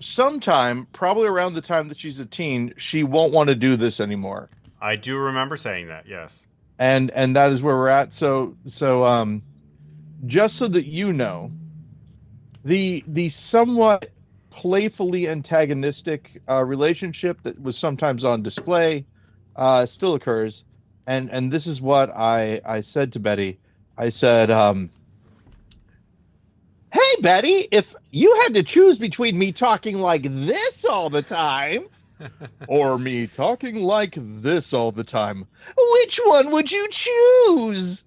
sometime, probably around the time that she's a teen, she won't want to do this anymore. I do remember saying that. Yes. And that is where we're at. So just so that you know, the somewhat playfully antagonistic relationship that was sometimes on display still occurs. And this is what I said to Betty. I said, "Hey Betty, if you had to choose between me talking like this all the time or me talking like this all the time, which one would you choose?"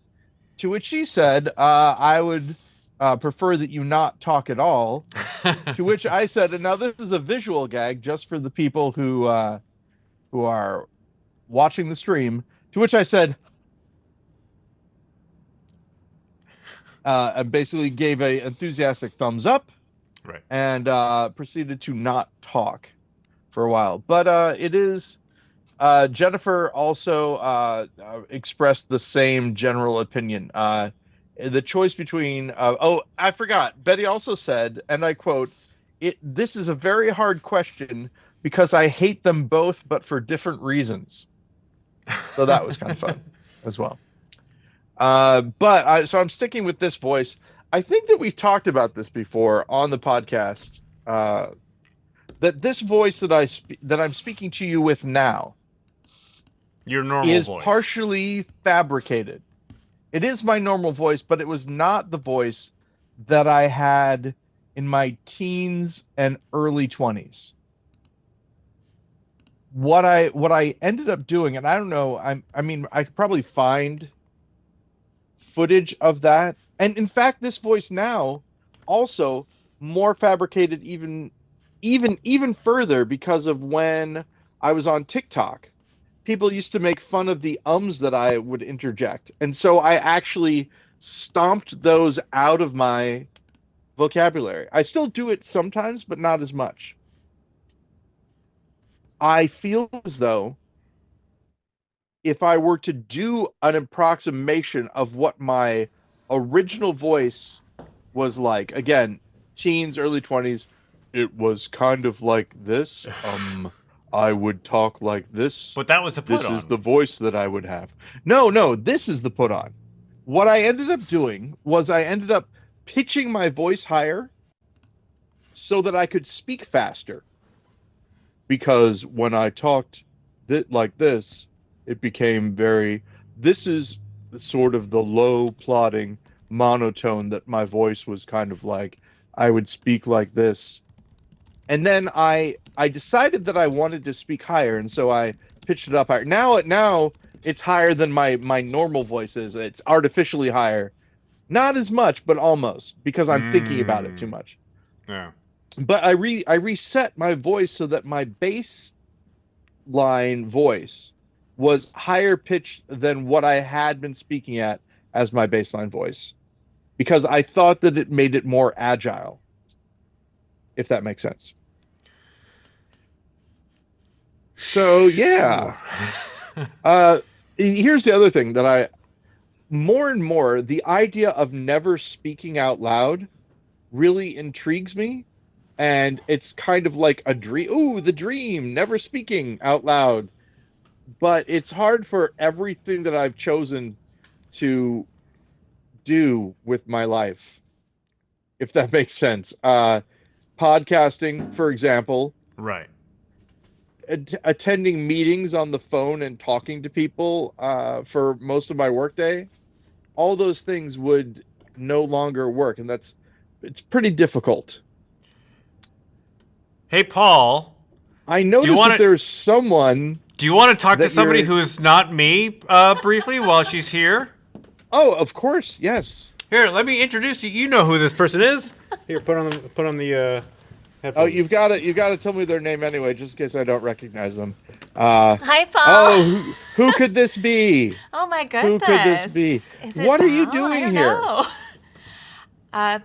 To which she said, "I would prefer that you not talk at all." To which I said, and now this is a visual gag just for the people who are watching the stream. To which I said, and basically gave a enthusiastic thumbs up Right. and proceeded to not talk for a while. But it is Jennifer also expressed the same general opinion. The choice between oh, I forgot. Betty also said, and I quote, This is a very hard question because I hate them both, but for different reasons." So that was kind of fun as well. So I'm sticking with this voice. I think that we've talked about this before on the podcast. That this voice that I'm speaking to you with now Your normal is voice. partially fabricated. It is my normal voice, but it was not the voice that I had in my teens and early 20s. What I ended up doing, and I don't know, I mean, I could probably find footage of that. And in fact, this voice now also more fabricated even further because of when I was on TikTok. People used to make fun of the ums that I would interject. And so I actually stomped those out of my vocabulary. I still do it sometimes, but not as much. I feel as though if I were to do an approximation of what my original voice was like, again, teens, early 20s, it was kind of like this. I would talk like this. But that was a put This on. is the voice that I would have. No, this is the put on. What I ended up doing was I ended up pitching my voice higher so that I could speak faster. Because when I talked like this, it became this is sort of the low plodding monotone that my voice was kind of like. I would speak like this. And then I decided that I wanted to speak higher, and so I pitched it up higher. Now it's higher than my normal voice is. It's artificially higher. Not as much, but almost, because I'm thinking about it too much. Yeah. But I reset my voice so that my bass line voice was higher pitched than what I had been speaking at as my baseline voice, because I thought that it made it more agile, if that makes sense. So yeah. Here's the other thing that more and more, the idea of never speaking out loud really intrigues me. And it's kind of like a dream. Ooh, the dream, never speaking out loud. But it's hard for everything that I've chosen to do with my life, if that makes sense. Podcasting, for example. Right. Attending meetings on the phone and talking to people for most of my workday. All those things would no longer work. And it's pretty difficult. Hey, Paul. I noticed that there's someone. Do you want to talk to somebody who is not me briefly while she's here? Oh, of course, yes. Here, let me introduce you. You know who this person is. Here, put on the headphones. Oh, you've got to tell me their name anyway, just in case I don't recognize them. Hi, Paul. Oh, who could this be? Oh my goodness. Who could this be? Is it what Val? are you doing I don't here? know.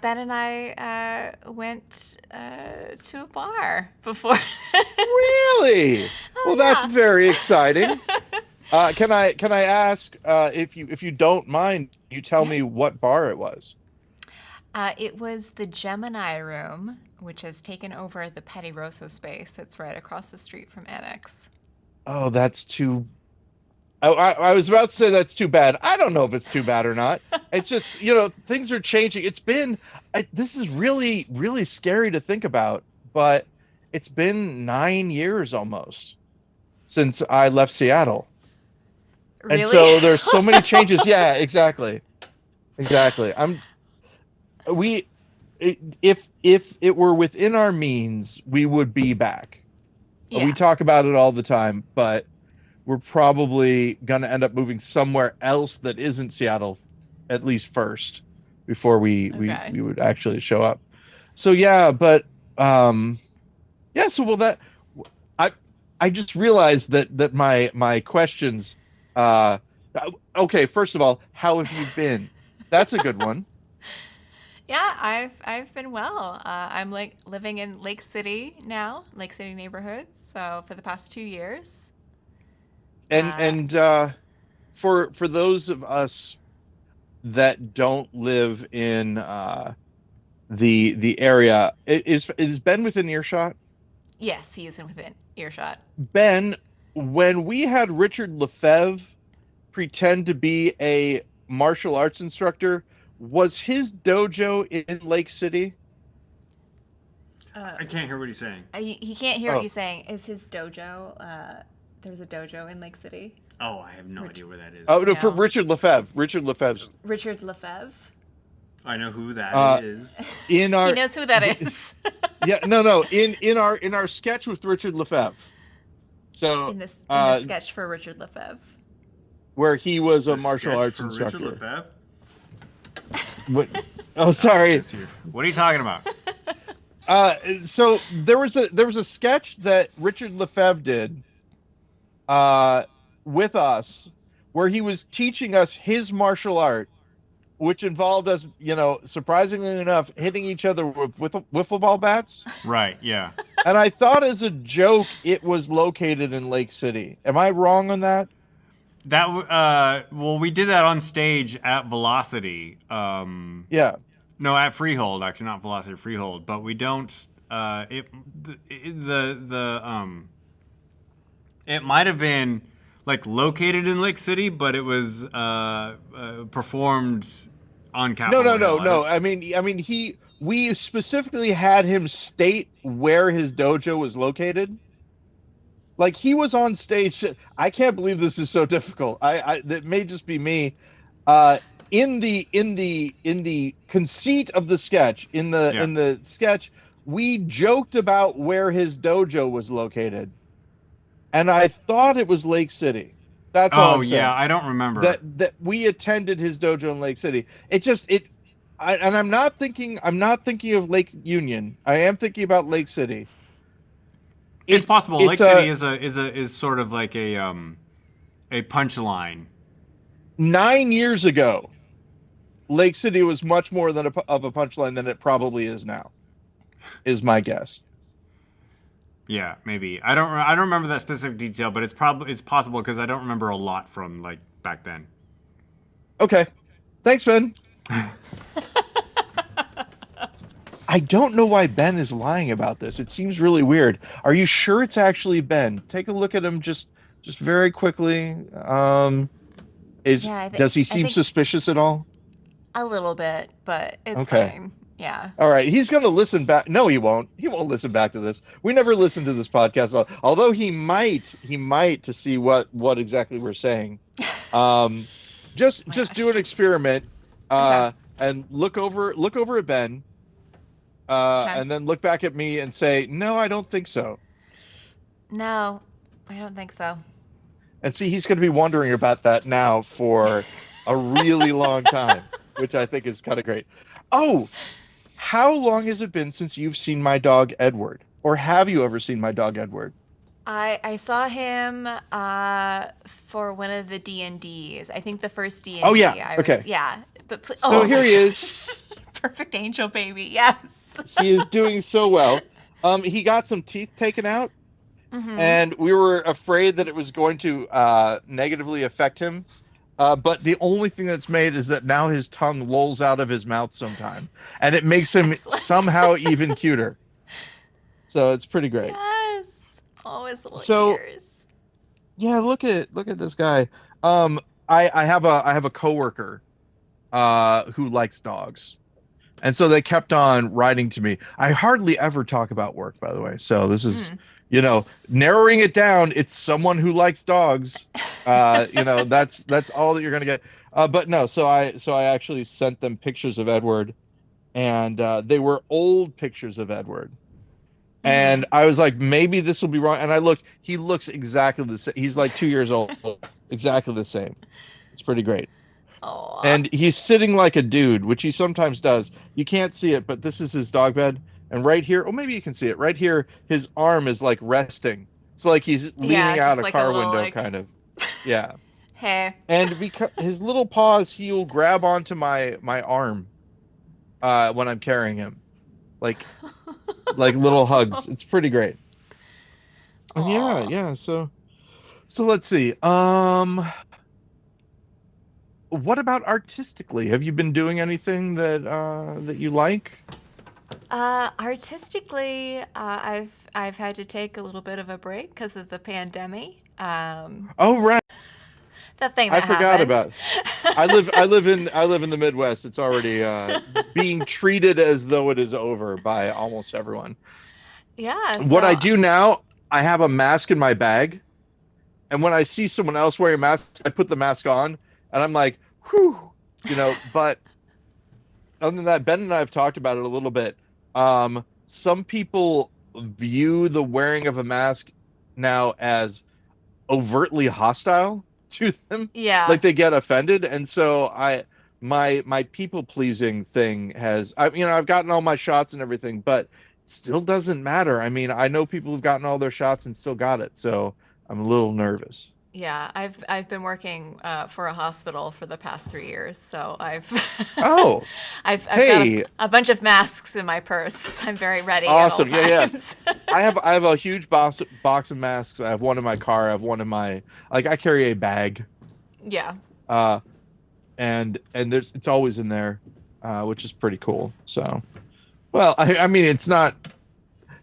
Ben and I went to a bar before. Really? Well, that's very exciting. Can I ask if you don't mind, you tell me what bar it was? It was the Gemini room, which has taken over the Petty Rosso space that's right across the street from Annex. Oh, that's too. I was about to say that's too bad. I don't know if it's too bad or not. It's just, things are changing. This is really, really scary to think about, but it's been 9 years almost since I left Seattle. Really? And so there's so many changes. Yeah, exactly. Exactly. If it were within our means, we would be back. Yeah. We talk about it all the time, but we're probably going to end up moving somewhere else that isn't Seattle, at least first, before we would actually show up. So yeah, but yeah. So I just realized that my questions. Okay, first of all, how have you been? That's a good one. Yeah, I've been well. I'm living in Lake City now, Lake City neighborhood. So for the past 2 years. And for those of us that don't live in the area, is Ben within earshot? Yes, he is within earshot. Ben, when we had Richard Lefebvre pretend to be a martial arts instructor, was his dojo in Lake City? I can't hear what he's saying. He can't hear what you're saying. Is his dojo? There's a dojo in Lake City. Oh, I have no idea where that is. Oh no, for Richard Lefebvre. Richard Lefebvre. Richard Lefebvre. I know who that is. He knows who that is. Yeah, no. In our sketch with Richard Lefebvre. So in the sketch for Richard Lefebvre, where he was a martial arts instructor. Richard Lefebvre? What? Oh, sorry. What are you talking about? So there was a sketch that Richard Lefebvre did with us, where he was teaching us his martial art, which involved us, surprisingly enough, hitting each other with wiffle ball bats. Right. Yeah. And I thought, as a joke, it was located in Lake City. Am I wrong on that? Well, we did that on stage at Velocity. Yeah. No, at Freehold, actually, not Velocity, Freehold. But we don't. It might have been located in Lake City, but it was performed on Capitol Hill. No. I mean, we specifically had him state where his dojo was located. Like, he was on stage. I can't believe this is so difficult. That may just be me. In the conceit of the sketch, in the sketch, we joked about where his dojo was located, and I thought it was Lake City. That's all I'm saying. Yeah, I don't remember that we attended his dojo in Lake City. I'm not thinking of Lake Union. I am thinking about Lake City. It's possible. Lake City is sort of like a punchline. 9 years ago, Lake City was much more of a punchline than it probably is now, is my guess. Yeah, maybe. I don't remember that specific detail, but it's possible, because I don't remember a lot from back then. Okay. Thanks, Ben. I don't know why Ben is lying about this. It seems really weird. Are you sure it's actually Ben? Take a look at him just very quickly. Does he seem suspicious at all? A little bit, but it's fine. Yeah. All right. He's going to listen back. No, he won't. He won't listen back to this. We never listen to this podcast. Although he might to see what exactly we're saying. Just do an experiment and look over at Ben. And then look back at me and say, "No, I don't think so." No, I don't think so. And see, he's going to be wondering about that now for a really long time, which I think is kind of great. Oh, how long has it been since you've seen my dog Edward? Or have you ever seen my dog Edward? I saw him for one of the D&Ds. I think the first D&D. Oh, yeah. Okay. But so here he is. Perfect angel baby. Yes. He is doing so well. He got some teeth taken out. Mm-hmm. And we were afraid that it was going to negatively affect him. But the only thing that's made is that now his tongue lolls out of his mouth sometime, and it makes him Excellent. somehow even cuter. So it's pretty great. Yes. Oh, his little So ears. yeah, look at this guy. I have a coworker who likes dogs. And so they kept on writing to me. I hardly ever talk about work, by the way. So this is, Mm. narrowing it down. It's someone who likes dogs. That's all that you're gonna get. But no, so I actually sent them pictures of Edward, and they were old pictures of Edward. And Mhm. I was like, maybe this will be wrong. And I looked, he looks exactly the same. He's like 2 years old, exactly the same. It's pretty great. Aw. And he's sitting like a dude, which he sometimes does. You can't see it, but this is his dog bed. And right here, oh, maybe you can see it. Right here, his arm is like resting. So like he's Yeah, leaning out just a like a car little window, like, kind of. Yeah. hey. And because his little paws, he'll grab onto my arm when I'm carrying him, like little hugs. It's pretty great. And yeah, Aw. yeah. So let's see. What about artistically? Have you been doing anything that you like? Artistically, I've had to take a little bit of a break because of the pandemic. Oh, right. The thing I that forgot happened. about. I live in the Midwest. It's already being treated as though it is over by almost everyone. Yeah, What I so do now, I have a mask in my bag, and when I see someone else wearing a mask, I put the mask on, and I'm like, whew, But other than that, Ben and I have talked about it a little bit. Some people view the wearing of a mask now as overtly hostile to them, yeah, like they get offended. And so my people pleasing thing I've gotten all my shots and everything, but it still doesn't matter. I mean, I know people who've gotten all their shots and still got it, so I'm a little nervous. yeah. I've been working for a hospital for the past 3 years, so I've Oh, I've got hey, a bunch of masks in my purse. I'm very ready at all awesome. Yeah, yeah. times. I have a huge box of masks. I have one in my car. I have one in my, like, I carry a bag. Yeah, Uh and it's always in there, which is pretty cool. So, well, I mean, it's not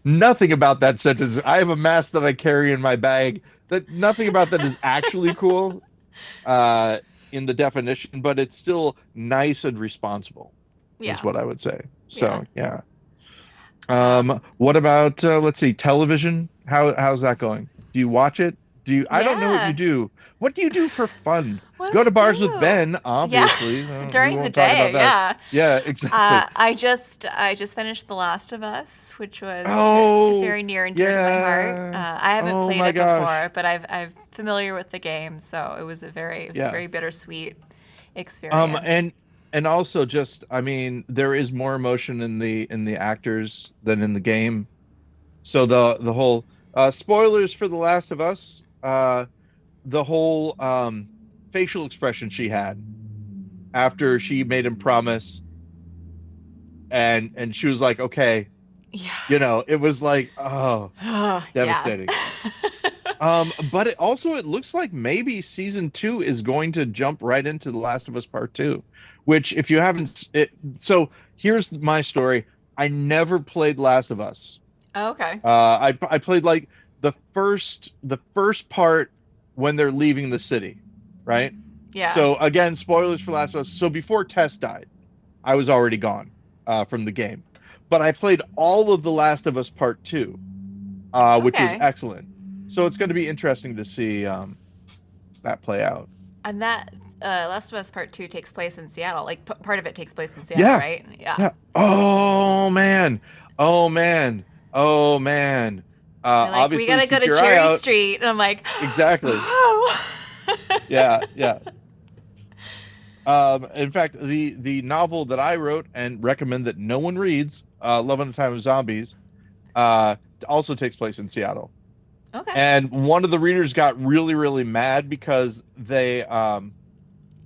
nothing about that sentence. I have a mask that I carry in my bag. That nothing about that is actually cool, uh, in the definition, but it's still nice and responsible, is yeah, what I would say. yeah. So, yeah. Um, What about let's see, television? How's that going? Do you watch it? I don't know what you yeah. do. What do you do for fun? What do Go I to bars with do? Ben, Yeah, obviously. We during the won't talk about day, that. yeah. Yeah, exactly. I just finished The Last of Us, which was Oh, very near and dear to my heart. yeah. I haven't Oh played my it gosh. before, but I'm familiar with the game, so it was a Yeah. very bittersweet experience. And also just, I mean, there is more emotion in the actors than in the game. So the whole spoilers for The Last of Us, the whole facial expression she had after she made him promise, and she was like, okay, Yeah. it was like, oh, Yeah. devastating. But it looks like maybe season 2 is going to jump right into The Last of Us Part 2, which if you haven't it, so here's my story. I never played Last of Us. Okay. I played like the first part when they're leaving the city, right? Yeah. So again, spoilers for Last of Us. So before Tess died, I was already gone from the game, but I played all of The Last of Us Part 2, which was Okay. excellent. So it's going to be interesting to see that play out. And that Last of Us Part 2 takes place in Seattle. Like part of it takes place in Seattle, Yeah, right? Yeah. yeah. Oh man, oh man, oh man. You're like, we Obviously, gotta go keep to your eye Cherry out. Street, and I'm like, Exactly. oh. Yeah, yeah. In fact, the novel that I wrote and recommend that no one reads, Love in a Time of Zombies, also takes place in Seattle. Okay. And one of the readers got really, really mad because they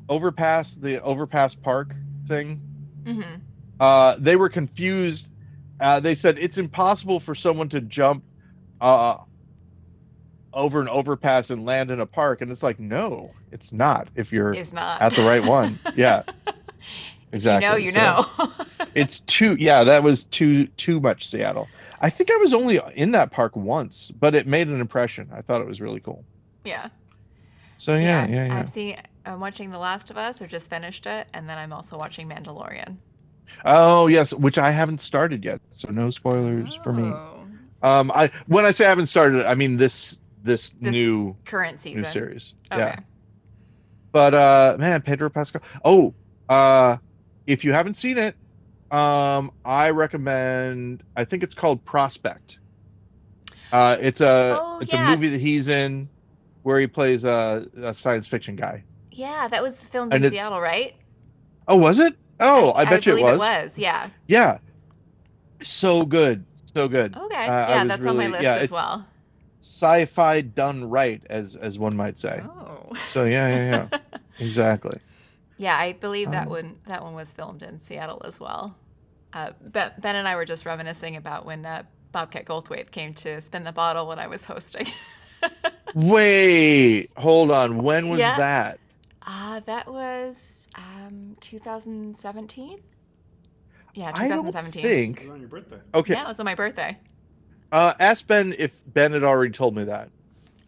overpassed the overpass park thing. Mm-hmm. They were confused. They said it's impossible for someone to jump uh, over an overpass and land in a park, and it's like, no, it's not. If you're It's not. at the right one, yeah, exactly. You So know. it's too, yeah, that was too much Seattle. I think I was only in that park once, but it made an impression. I thought it was really cool. Yeah. So So yeah, yeah, yeah. I'm watching The Last of Us, or just finished it, and then I'm also watching Mandalorian. Oh yes, which I haven't started yet, so no spoilers for me. Oh. I when I say I haven't started, I mean this This new current season. series. Okay. Yeah. But man, Pedro Pascal. Oh, if you haven't seen it, I recommend. I think it's called Prospect. It's a Oh it's a yeah. movie that he's in where he plays a science fiction guy. Yeah, that was filmed And in it's Seattle, right? oh, was it? Oh, I I bet you it believe it was. was. Yeah. Yeah, so good, so good. Okay. I Yeah, was that's on my really list yeah. as It's well. sci-fi done right, as one might say. Oh. So yeah, exactly. Yeah, I believe Um, that one was filmed in Seattle as well. Ben and I were just reminiscing about when Bobcat Goldthwait came to spin the bottle when I was hosting. Wait, hold on. When was Yeah. that? That was 2017. Yeah, I don't 2017. It think. was on your birthday. Okay. Yeah, it was on my birthday. Ask Ben if Ben had already told me that.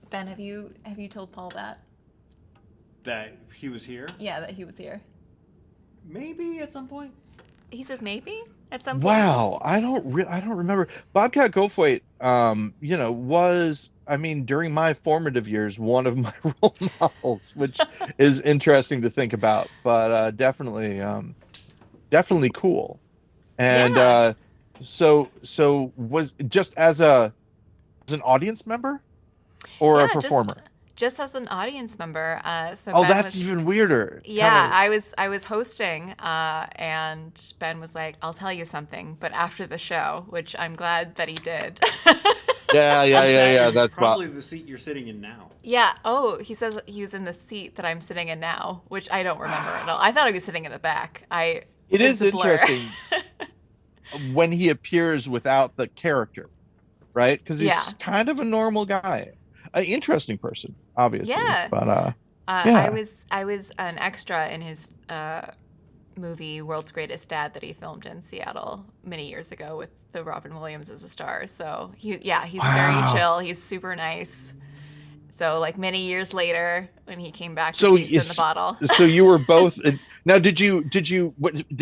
Ben, have you told Paul that? That he was here? Yeah, that he was here. Maybe at some point. He says maybe at some point. Wow, I don't remember. Bobcat Goldthwait, was, I mean, during my formative years, one of my role models, which is interesting to think about, but definitely cool. And Yeah. so was just as an audience member or a Yeah, performer? just as an audience member. So Oh, Ben that's was. even weirder. Yeah, Kinda, I was hosting, and Ben was like, "I'll tell you something," but after the show, which I'm glad that he did. yeah. That's Probably the seat you're sitting in now. Yeah. Oh, he says he was in the seat that I'm sitting in now, which I don't remember at all. I thought he was sitting in the back. it It's is a blur. interesting when he appears without the character, right? Because he's Yeah. kind of a normal guy, an interesting person, obviously. Yeah. But I yeah. was an extra in his movie World's Greatest Dad that he filmed in Seattle many years ago with the Robin Williams as a star. So he's very Wow. chill. He's super nice. So like many years later, when he came back to So see us in the bottle, so you were both. Now,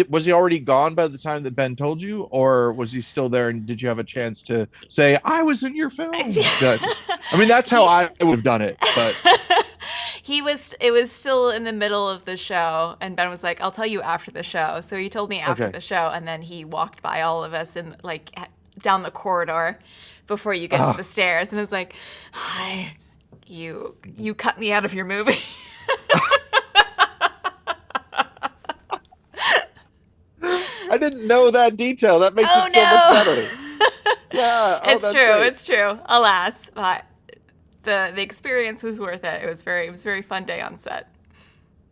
was he already gone by the time that Ben told you, or was he still there? And did you have a chance to say, "I was in your film"? I mean, that's how I would have done it. But it was still in the middle of the show, and Ben was like, "I'll tell you after the show." So he told me after Okay. the show, and then he walked by all of us and like down the corridor before you get Ah. to the stairs, and was like, "Hi, you cut me out of your movie." I didn't know that detail. That makes Oh it so much better. no! Yeah, It's that's true. great. It's true. Alas, but the experience was worth it. It was a very fun day on set.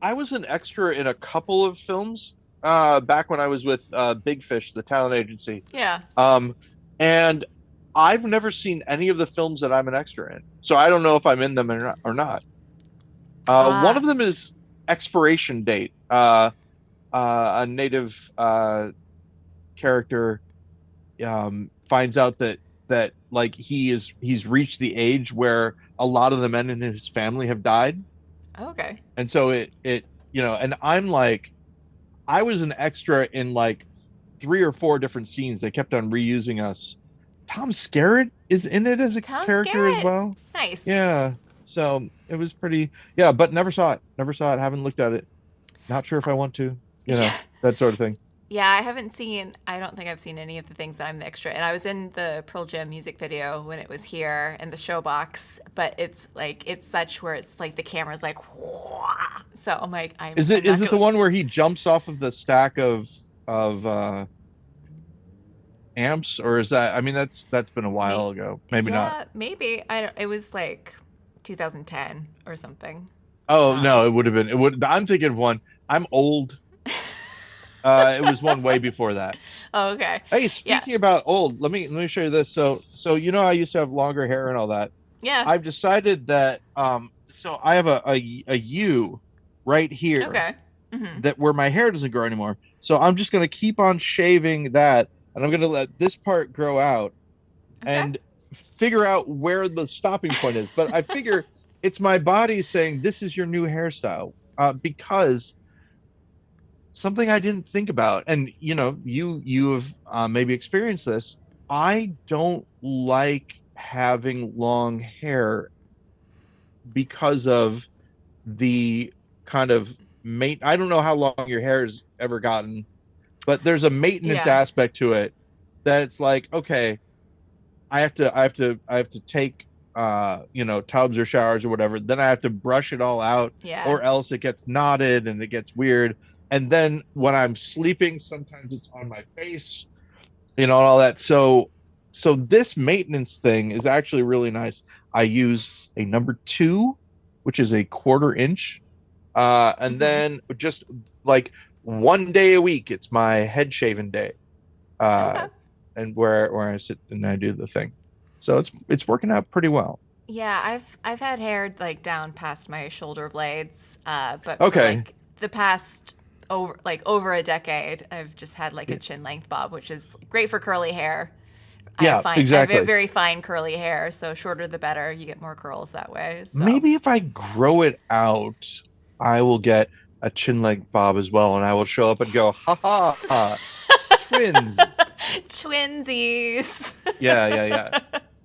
I was an extra in a couple of films back when I was with Big Fish, the talent agency. Yeah. And I've never seen any of the films that I'm an extra in, so I don't know if I'm in them or not. One of them is Expiration Date. A native character finds out that like he's reached the age where a lot of the men in his family have died, Okay. and so it and I'm like, I was an extra in like 3 or 4 different scenes. They kept on reusing us. Tom Skerritt is in it as a Tom character as Skerritt. well. Nice. Yeah, so it was pretty. Yeah, but never saw it. Haven't looked at it. Not sure if I want to. Yeah. That sort of thing. Yeah, I don't think I've seen any of the things that I'm the extra. And I was in the Pearl Jam music video when it was here in the showbox, but it's such where it's like the camera's like, whoa. So I'm like, Is it the one where he jumps off of the stack of amps, or is that? I mean, that's been a while ago. Maybe not. Yeah, maybe. It was like 2010 or something. Oh no, it would have been. It would. I'm thinking of one. I'm old. It was one way before that. Oh, okay. Hey, speaking about old, let me show you this. So I used to have longer hair and all that. Yeah. I've decided that so I have a U right here Okay. Hmm. that where my hair doesn't grow anymore. So I'm just gonna keep on shaving that, and I'm gonna let this part grow out Okay. and figure out where the stopping point is. But I figure it's my body saying this is your new hairstyle, because something I didn't think about, and you have maybe experienced this. I don't like having long hair because of the kind of I don't know how long your hair has ever gotten, but there's a maintenance Yeah. aspect to it that it's like, okay, I have to take tubs or showers or whatever. Then I have to brush it all out, Yeah. or else it gets knotted and it gets weird. And then when I'm sleeping, sometimes it's on my face, and all that. So this maintenance thing is actually really nice. I use a number two, which is a quarter inch, and Hmm. then just like one day a week, it's my head shaving day, uh, Okay. and where I sit and I do the thing. So it's working out pretty well. Yeah, I've had hair like down past my shoulder blades, but for Okay. like the past over a decade, I've just had like a chin length bob, which is great for curly hair. Yeah, I have exactly. very fine curly hair, so shorter the better. You get more curls that way. So Maybe if I grow it out, I will get a chin length bob as well, and I will show up and go, ha yes, ha, twins. twinsies. Yeah, yeah, yeah.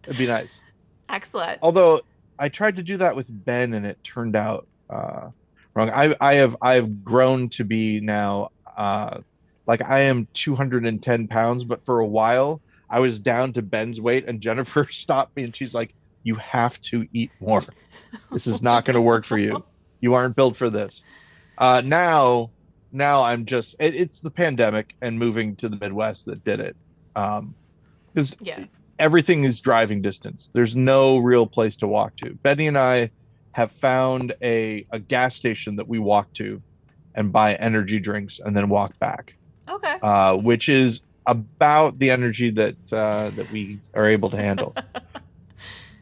It'd be nice. Excellent. Although I tried to do that with Ben and it turned out wrong. I have grown to be now like I am 210 pounds, but for a while I was down to Ben's weight, and Jennifer stopped me and she's like, "You have to eat more. This is not going to work for you. You aren't built for this." Now I'm just it's the pandemic and moving to the Midwest that did it. Because Yeah. everything is driving distance. There's no real place to walk to. Betty and I have found a gas station that we walk to and buy energy drinks and then walk back, Okay. which is about the energy that we are able to handle.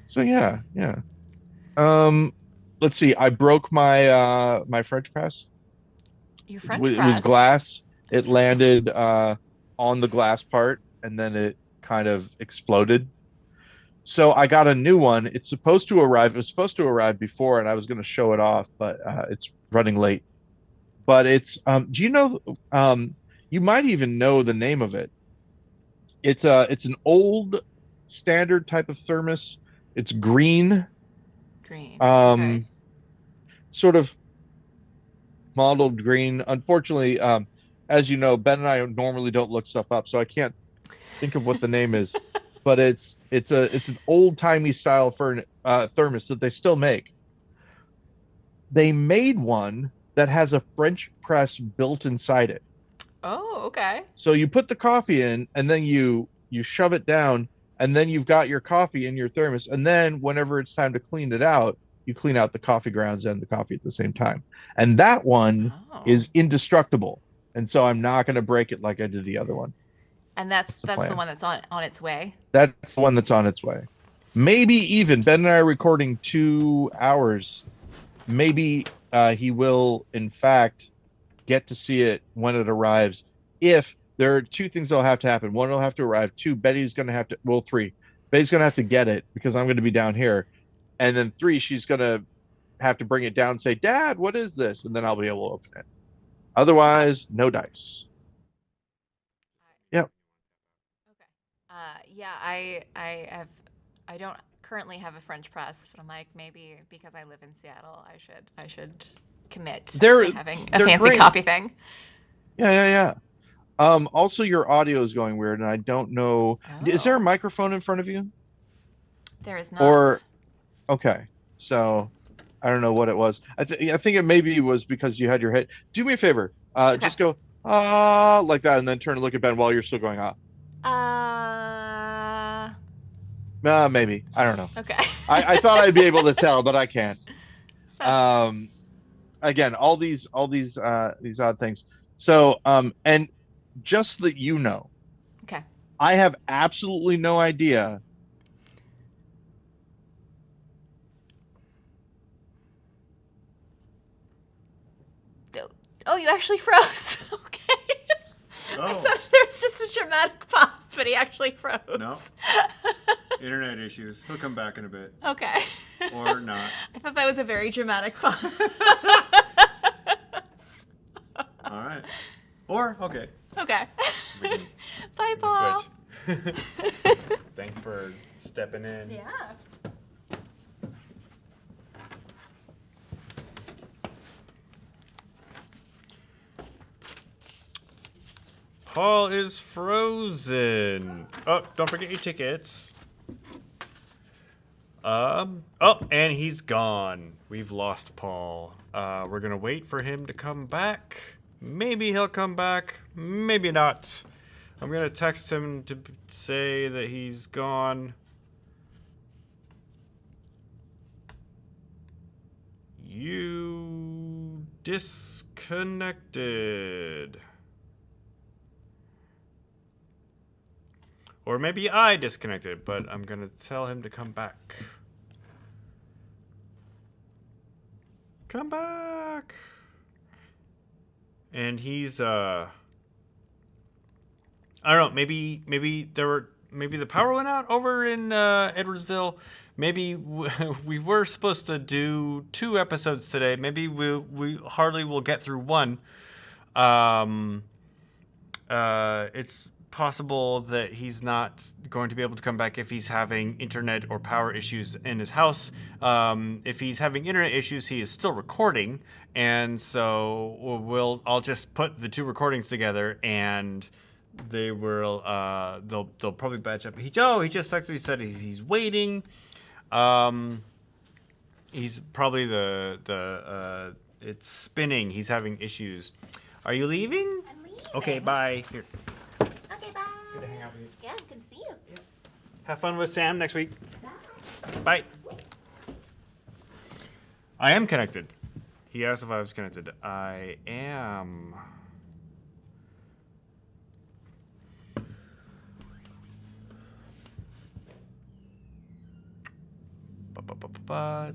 So yeah, yeah. Um, let's see. I broke my French press. Your French It was press. glass. It landed on the glass part, and then it kind of exploded. So I got a new one. It's supposed to arrive. It was supposed to arrive before, and I was going to show it off, but it's running late. But it's do you know you might even know the name of it. It's an old standard type of thermos. It's green, Green. Okay. um, sort of mottled green. Unfortunately, as you know, Ben and I normally don't look stuff up, so I can't think of what the name is. But it's an old timey style for thermos that they still make. They made one that has a French press built inside it. Oh, okay. So you put the coffee in, and then you shove it down, and then you've got your coffee in your thermos. And then whenever it's time to clean it out, you clean out the coffee grounds and the coffee at the same time. And that one Oh. is indestructible. And so I'm not going to break it like I did the other one. And that's That's the that's the plan. one that's on its way. That's the one that's on its way. Maybe even Ben and I are recording 2 hours. Maybe he will, in fact, get to see it when it arrives. If there are two things that'll have to happen. One, it'll have to arrive. Two, Betty's going to have to, well, three. Betty's going to have to get it because I'm going to be down here. And then three, she's going to have to bring it down and say, Dad, what is this? And then I'll be able to open it. Okay. Otherwise, no dice. Yep. Okay. Yeah, I don't currently have a French press, but I'm like maybe because I live in Seattle, I should commit to They're having a they're fancy great. coffee thing. Yeah, yeah, yeah. Also your audio is going weird, and I don't know. Is there a Oh, microphone in front of you? there is Or not. okay. So I don't know what it was. I think it maybe was because you had your head. Do me a favor. Okay. Just go like that, and then turn and look at Ben while you're still going Uh, maybe. I don't know. okay. I thought I'd be able to tell, but I can't. Um, again, all these odd things. So and just that you know, Okay. I have absolutely no idea Oh, you actually froze. Okay. I Oh. thought there was just a dramatic pause, but he actually froze. No. Internet issues. He'll come back in a bit. Okay. Or not. I thought that was a very dramatic pause. All right. Or, okay. Okay. We can- Bye, we Paul. can switch. Thanks for stepping in. Yeah. Paul is frozen. Oh, don't forget your tickets. Oh, and he's gone. We've lost Paul. We're gonna wait for him to come back. Maybe he'll come back. Maybe not. I'm gonna text him to say that he's gone. You disconnected. Or maybe I disconnected, but I'm gonna tell him to come back. Come back. And he's I don't know, maybe the power went out over in Edwardsville. Maybe we were supposed to do 2 episodes today. Maybe we hardly will get through one. It's possible that he's not going to be able to come back if he's having internet or power issues in his house. If he's having internet issues, he is still recording, and so I'll just put the 2 recordings together, and they will they'll probably batch up. He just actually said he's waiting. He's probably the it's spinning. He's having issues. Are you leaving? I'm leaving. Okay, bye. Here. Okay, bye. Good to hang out with you. Yeah, good to see you. Have fun with Sam next week. Bye. I am connected. He asked if I was connected. I am.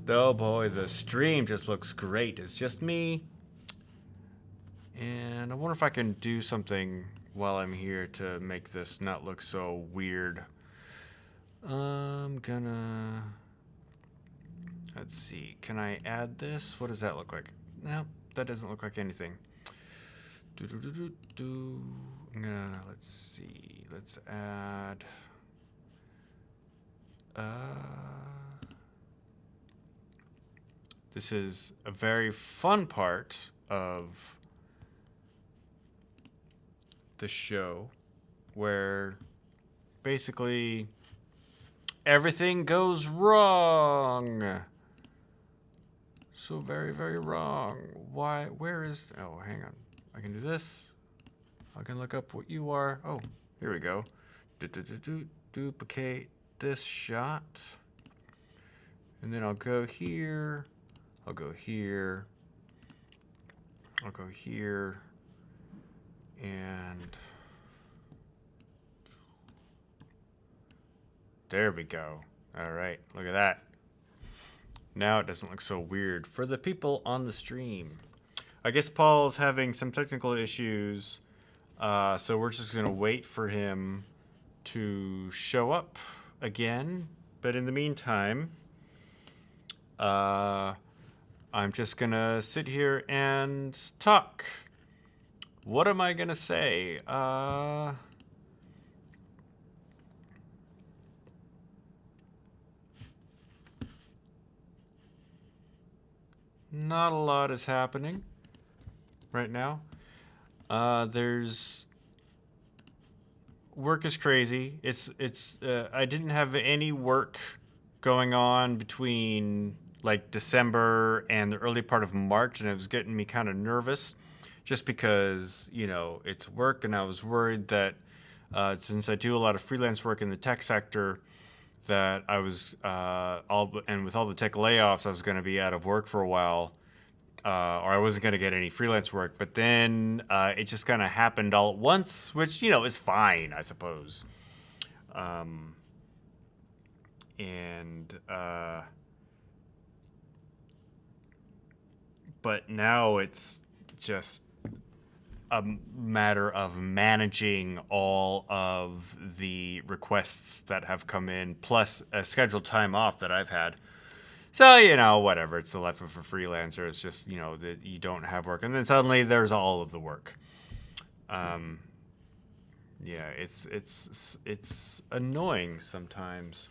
Oh boy, the stream just looks great. It's just me. And I wonder if I can do something while I'm here to make this not look so weird. I'm gonna... Let's see. Can I add this? What does that look like? No, that doesn't look like anything. I'm gonna... Let's see. Let's add... This is a very fun part of the show where basically everything goes wrong. So very, very wrong. Why? Where is... Oh, hang on. I can do this. I can look up what you are. Oh, here we go. Duplicate this shot. And then I'll go here. I'll go here. I'll go here. And there we go. All right, look at that. Now it doesn't look so weird for the people on the stream. I guess Paul's having some technical issues, so we're just gonna wait for him to show up again. But in the meantime, I'm just gonna sit here and talk. What am I gonna say? Not a lot is happening right now. There's work is crazy. I didn't have any work going on between like December and the early part of March, and it was getting me kind of nervous just because, you know, it's work, and I was worried that since I do a lot of freelance work in the tech sector, that I was and with all the tech layoffs, I was going to be out of work for a while, or I wasn't going to get any freelance work. But then it just kind of happened all at once, which, you know, is fine, I suppose. But now it's just a matter of managing all of the requests that have come in, plus a scheduled time off that I've had. So, whatever. It's the life of a freelancer. It's just, that you don't have work. And then suddenly there's all of the work. Yeah, it's annoying sometimes.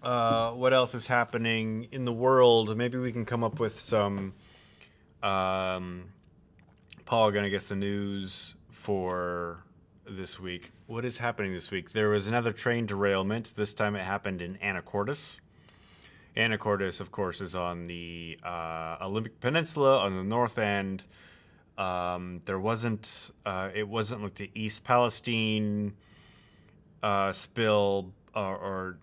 What else is happening in the world? Maybe we can come up with some... Paul, gonna get the news for this week. What is happening this week? There was another train derailment. This time it happened in Anacortes. Anacortes, of course, is on the Olympic Peninsula on the north end. It wasn't like the East Palestine spill or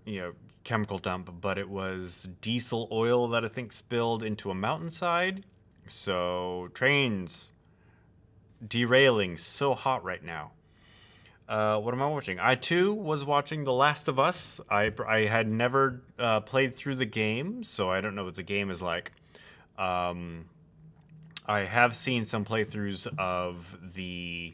chemical dump, but it was diesel oil that I think spilled into a mountainside. So trains derailing so hot right now. What am I watching? I too was watching The Last of Us. I had never played through the game, so I don't know what the game is like. I have seen some playthroughs of the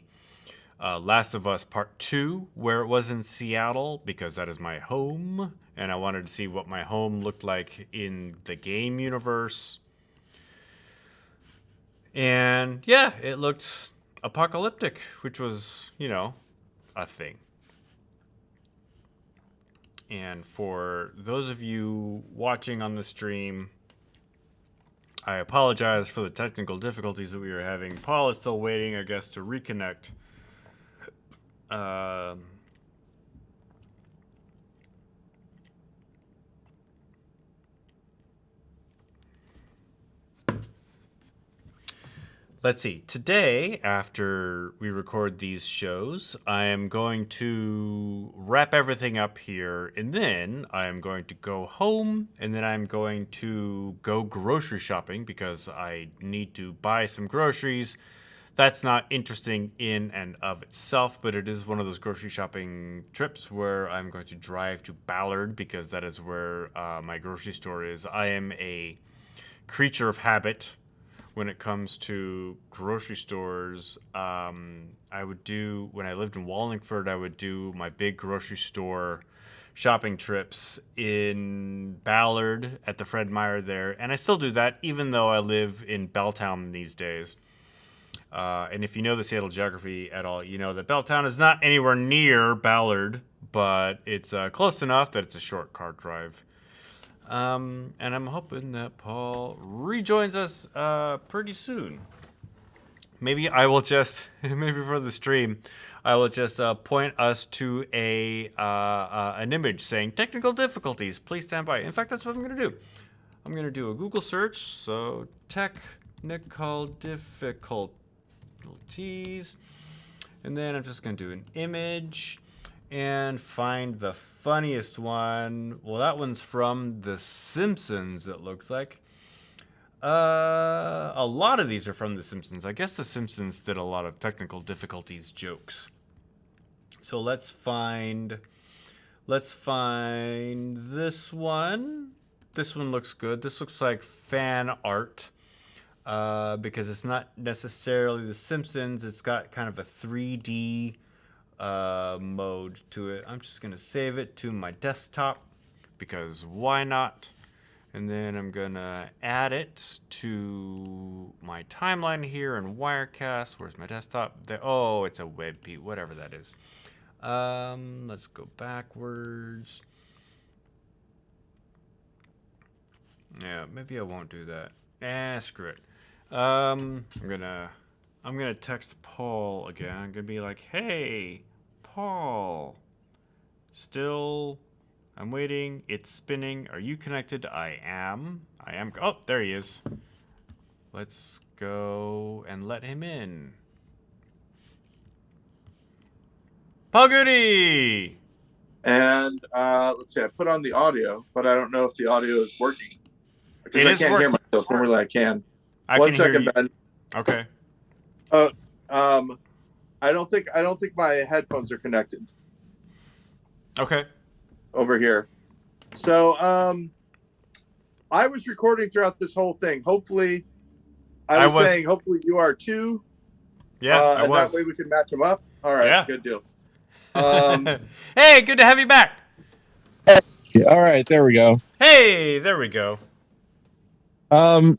Last of Us Part 2, where it was in Seattle, because that is my home, and I wanted to see what my home looked like in the game universe. And yeah, it looked apocalyptic, which was, a thing. And for those of you watching on the stream, I apologize for the technical difficulties that we were having. Paul is still waiting, I guess, to reconnect. Let's see. Today, after we record these shows, I am going to wrap everything up here, and then I am going to go home, and then I'm going to go grocery shopping because I need to buy some groceries. That's not interesting in and of itself, but it is one of those grocery shopping trips where I'm going to drive to Ballard because that is where my grocery store is. I am a creature of habit. When it comes to grocery stores, when I lived in Wallingford, I would do my big grocery store shopping trips in Ballard at the Fred Meyer there. And I still do that, even though I live in Belltown these days. And if you know the Seattle geography at all, you know that Belltown is not anywhere near Ballard, but it's close enough that it's a short car drive. And I'm hoping that Paul rejoins us pretty soon. Maybe I will just, maybe for the stream, I will just point us to an image saying technical difficulties. Please stand by. In fact, that's what I'm going to do. I'm going to do a Google search. So technical difficulties, and then I'm just going to do an image. And find the funniest one. Well, that one's from The Simpsons, it looks like. A lot of these are from The Simpsons. I guess The Simpsons did a lot of technical difficulties jokes. So let's find this one. This one looks good. This looks like fan art. Because it's not necessarily The Simpsons. It's got kind of a 3D mode to it. I'm just gonna save it to my desktop because why not? And then I'm gonna add it to my timeline here in Wirecast. Where's my desktop? There. Oh, it's a WebP, whatever that is. Let's go backwards. Yeah, maybe I won't do that. Screw it. I'm gonna text Paul again. I'm gonna be like, hey, Paul. I'm waiting. It's spinning. Are you connected? I am. Oh, there he is. Let's go and let him in. Paul Goody! And let's see, I put on the audio, but I don't know if the audio is working. Because I can't hear myself. Normally I can. One second, Ben. Okay. I don't think my headphones are connected. Okay. Over here. So I was recording throughout this whole thing. Hopefully I was saying, hopefully you are too. Yeah, I and was. that way we can match them up. All right, Yeah. good deal. Hey, good to have you back. Yeah, all right, there we go. Hey, there we go.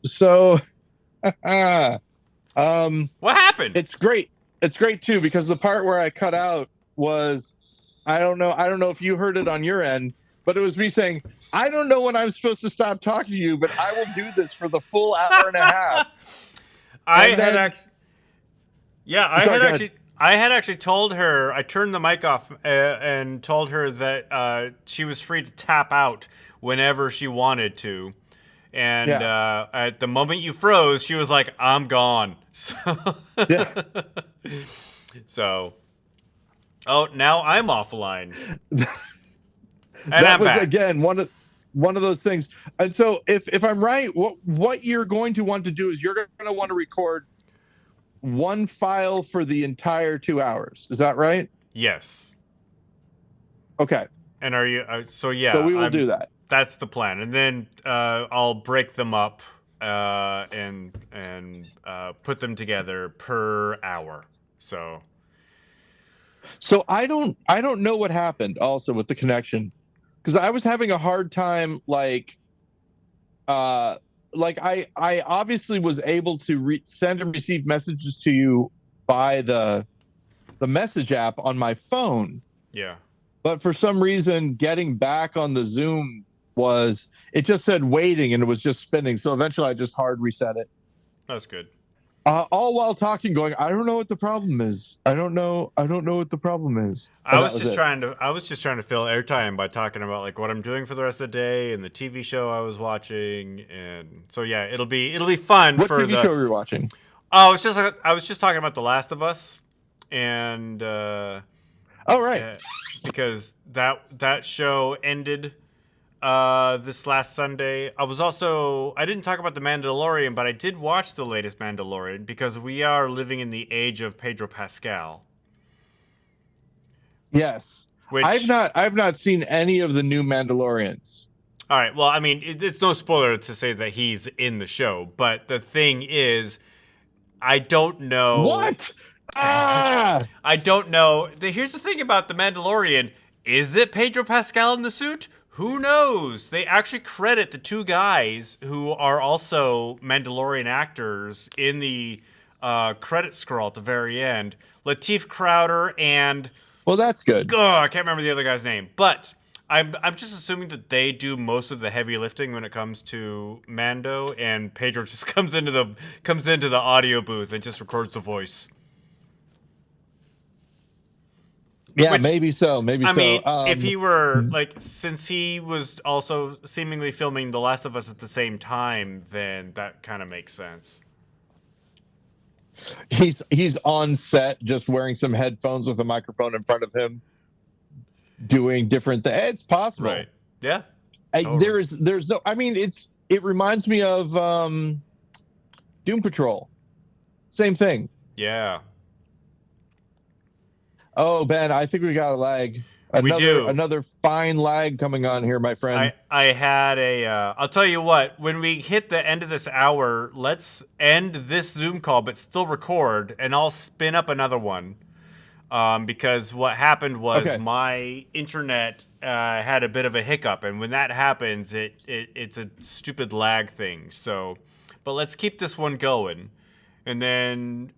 So, what happened? It's great. It's great too because the part where I cut out was I don't know if you heard it on your end, but it was me saying, I don't know when I'm supposed to stop talking to you, but I will do this for the full hour and a half. I had actually told her, I turned the mic off and told her that she was free to tap out whenever she wanted to. And at the moment you froze, she was like, I'm gone. Yeah. So, now I'm offline. And that was back. Again one of those things. And so if I'm right, what you're going to want to do is you're going to want to record one file for the entire 2 hours. Is that right? Yes. Okay. And are you? So yeah. So we will do that. That's the plan, and then I'll break them up and put them together per hour. So I don't know what happened also with the connection, because I was having a hard time like I obviously was able to send and receive messages to you by the message app on my phone. Yeah. But for some reason, getting back on the Zoom it just said waiting and it was just spinning. So eventually I just hard reset it. That's good. All while talking, going, I don't know what the problem is. I don't know what the problem is. I was just trying to fill airtime by talking about like what I'm doing for the rest of the day and the TV show I was watching, and so yeah, it'll be fun. What TV show were you watching? Oh, I was just talking about The Last of Us, and oh right, because that show ended this last Sunday. I didn't talk about The Mandalorian, but I did watch the latest Mandalorian because we are living in the age of Pedro Pascal. Yes. I've not seen any of the new Mandalorians. All right. Well, I mean, it's no spoiler to say that he's in the show, but the thing is, I don't know. What? Ah! I don't know. Here's the thing about The Mandalorian. Is it Pedro Pascal in the suit? Who knows? They actually credit the two guys who are also Mandalorian actors in the credit scroll at the very end. Lateef Crowder and... Well, that's good. I can't remember the other guy's name. But I'm just assuming that they do most of the heavy lifting when it comes to Mando, and Pedro just comes into the audio booth and just records the voice. Yeah, maybe so. I mean, if he were, like, since he was also seemingly filming The Last of Us at the same time, then that kind of makes sense. He's on set just wearing some headphones with a microphone in front of him doing different things. It's possible. Right. Yeah. Totally. There's no, I mean, it reminds me of Doom Patrol. Same thing. Yeah. Oh, Ben, I think we got a lag. We do. Another fine lag coming on here, my friend. I had I'll tell you what, when we hit the end of this hour, let's end this Zoom call, but still record, and I'll spin up another one. Because what happened was my internet had a bit of a hiccup, and when that happens, it's a stupid lag thing. So, but let's keep this one going, and then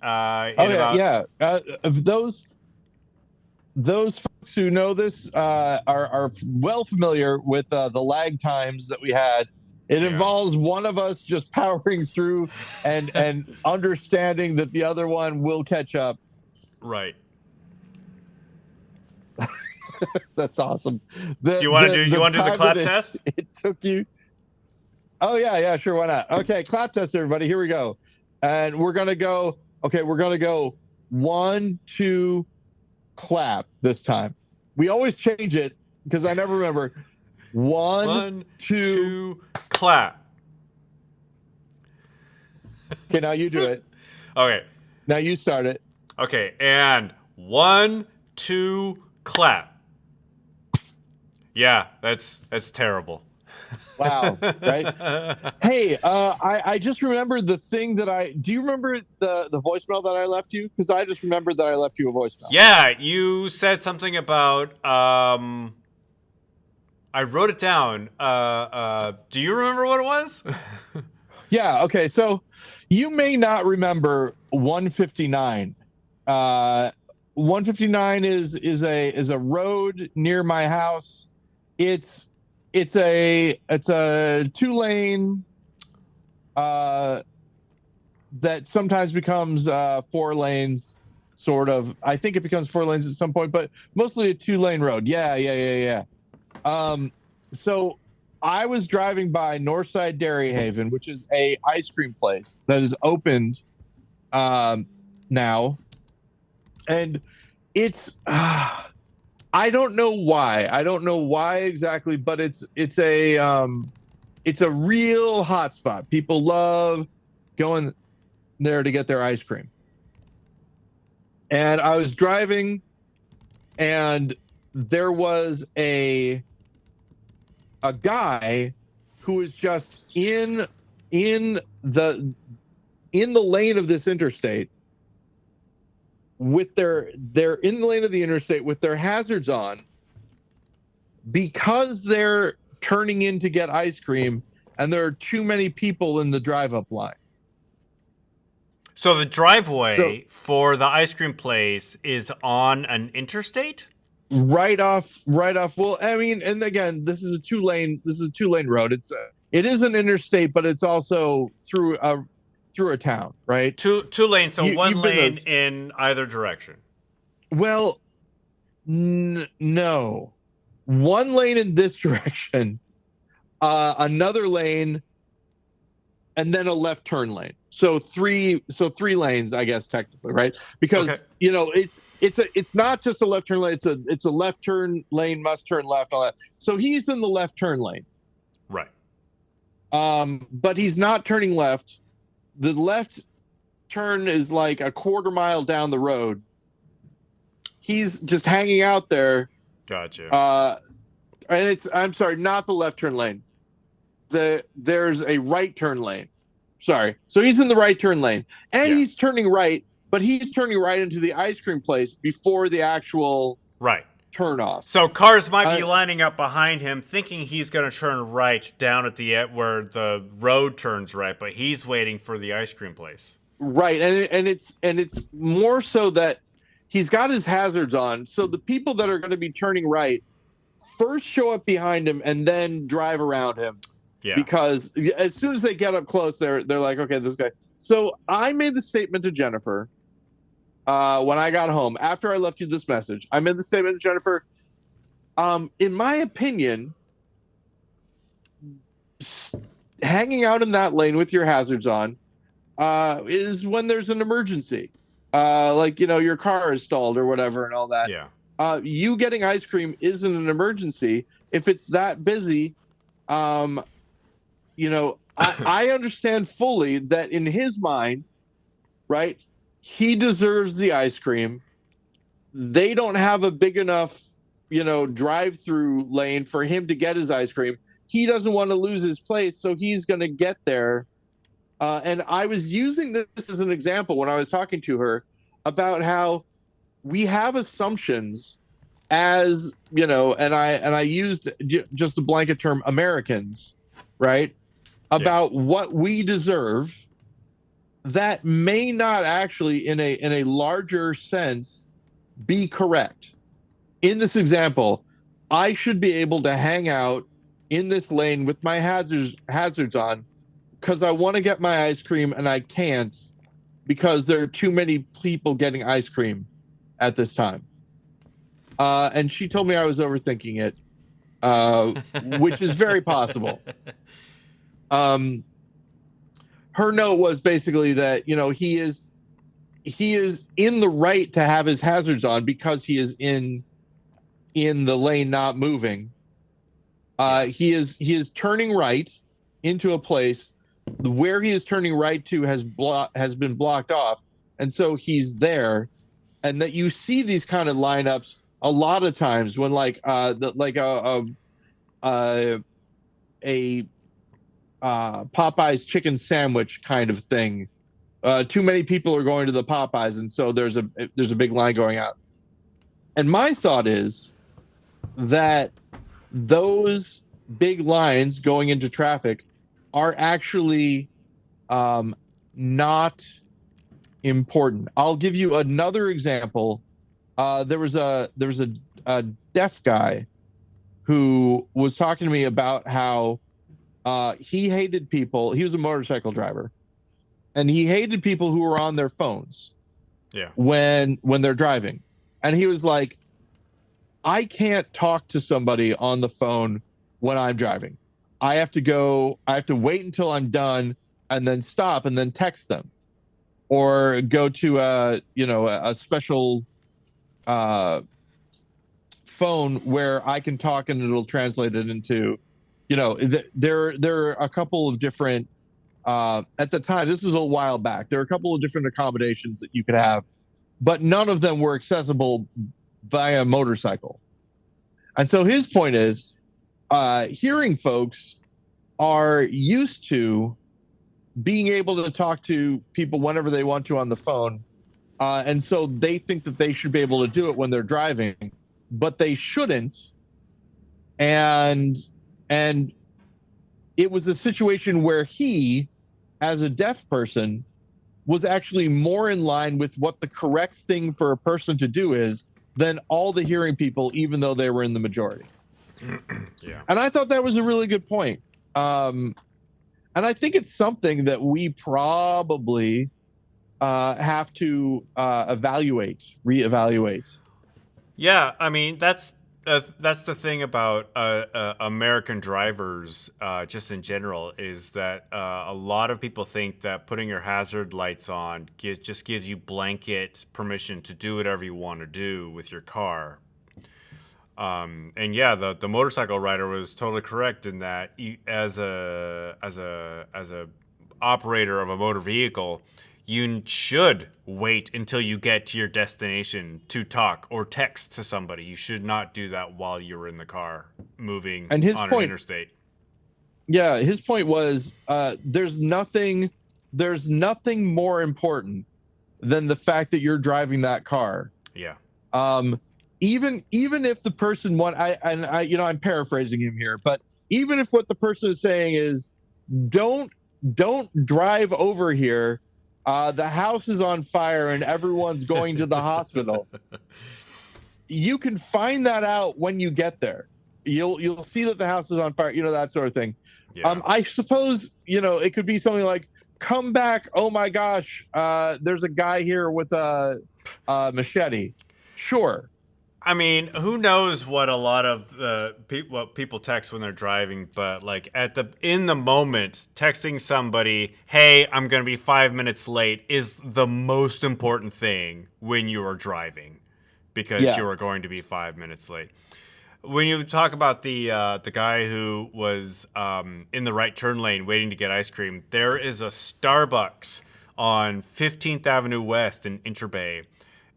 those folks who know this are well familiar with the lag times that we had. It involves one of us just powering through and understanding that the other one will catch up. Right. That's awesome. Do you want to do the clap test? It took you. Oh yeah, sure. Why not? Okay, clap test, everybody. Here we go, and we're gonna go. Okay, we're gonna go 1, 2, clap this time. We always change it because I never remember. 1, 2, clap. Okay, now you do it. Okay. Now you start it. Okay, and 1, 2, clap. Yeah, that's terrible. Wow. Right. Hey, I just remembered the thing that do you remember the voicemail that I left you? Because I just remembered that I left you a voicemail. Yeah, you said something about, I wrote it down. Do you remember what it was? Yeah. Okay. So you may not remember 159. 159 is a road near my house. It's a 2-lane that sometimes becomes 4 lanes, sort of. I think it becomes 4 lanes at some point, but mostly a 2-lane road. Yeah. So I was driving by Northside Dairy Haven, which is a ice cream place that is opened now, and it's I don't know why exactly, but it's a real hot spot. People love going there to get their ice cream. And I was driving, and there was a guy who was just in the lane of this interstate with they're in the lane of the interstate with their hazards on, because they're turning in to get ice cream and there are too many people in the drive-up line. So the driveway for the ice cream place is on an interstate? Right off. Well, I mean, and again, this is a 2-lane road. It is an interstate, but it's also through a town, right? Two lanes, so one lane in either direction. Well, no. One lane in this direction, another lane, and then a left turn lane. So three lanes, I guess, technically, right? Because it's not just a left turn lane. It's a left turn lane, must turn left, all that. So he's in the left turn lane, right? But he's not turning left. The left turn is like a quarter mile down the road. He's just hanging out there. Gotcha. And I'm sorry, not the left turn lane. There's a right turn lane. Sorry. So he's in the right turn lane, and he's turning right, but he's turning right into the ice cream place before the actual turn off. So cars might be lining up behind him, thinking he's going to turn right down at the end where the road turns right, but he's waiting for the ice cream place. Right, and it's more so that he's got his hazards on. So the people that are going to be turning right first show up behind him and then drive around him. Yeah. Because as soon as they get up close, they're like, okay, this guy. So I made the statement to Jennifer when I got home after I left you this message. I made the statement to Jennifer. In my opinion, hanging out in that lane with your hazards on is when there's an emergency, like your car is stalled or whatever and all that. Yeah. You getting ice cream isn't an emergency if it's that busy. I understand fully that in his mind, right, he deserves the ice cream. They don't have a big enough, drive-through lane for him to get his ice cream. He doesn't want to lose his place, so he's going to get there. And I was using this as an example when I was talking to her about how we have assumptions as, and I used just the blanket term Americans, right? About what we deserve that may not actually in a larger sense be correct. In this example, I should be able to hang out in this lane with my hazards on because I want to get my ice cream and I can't because there are too many people getting ice cream at this time. And she told me I was overthinking it, which is very possible. Her note was basically that, he is in the right to have his hazards on because he is in the lane not moving. He is turning right into a place where he is turning right to has been blocked off, and so he's there. And that you see these kind of lineups a lot of times when Popeye's chicken sandwich kind of thing. Too many people are going to the Popeyes, and so there's a big line going out. And my thought is that those big lines going into traffic are actually not important. I'll give you another example. There was a deaf guy who was talking to me about how he hated people. He was a motorcycle driver, and he hated people who were on their phones. Yeah. When they're driving, and he was like, I can't talk to somebody on the phone when I'm driving. I have to wait until I'm done and then stop and then text them, or go to a special phone where I can talk and it'll translate it into, there are a couple of different, at the time, this is a while back, there are a couple of different accommodations that you could have, but none of them were accessible via motorcycle. And so his point is, hearing folks are used to being able to talk to people whenever they want to on the phone. And so they think that they should be able to do it when they're driving, but they shouldn't. And it was a situation where he, as a deaf person, was actually more in line with what the correct thing for a person to do is than all the hearing people, even though they were in the majority. Yeah. And I thought that was a really good point. And I think it's something that we probably have to reevaluate. Yeah, I mean that's the thing about American drivers, just in general, is that a lot of people think that putting your hazard lights on just gives you blanket permission to do whatever you want to do with your car. And yeah, the motorcycle rider was totally correct in that as a operator of a motor vehicle, you should wait until you get to your destination to talk or text to somebody. You should not do that while you're in the car moving on an interstate. Yeah, his point was there's nothing more important than the fact that you're driving that car. Yeah. Even if the person I'm paraphrasing him here, but even if what the person is saying is don't drive over here, the house is on fire and everyone's going to the hospital. You can find that out when you get there. You'll see that the house is on fire, that sort of thing. Yeah. I suppose, it could be something like, come back, oh my gosh, there's a guy here with a machete. Sure. I mean, who knows what a lot of what people text when they're driving, but like in the moment, texting somebody, "Hey, I'm going to be 5 minutes late," is the most important thing when you are driving, because you are going to be 5 minutes late. When you talk about the guy who was in the right turn lane waiting to get ice cream, there is a Starbucks on 15th Avenue West in Interbay.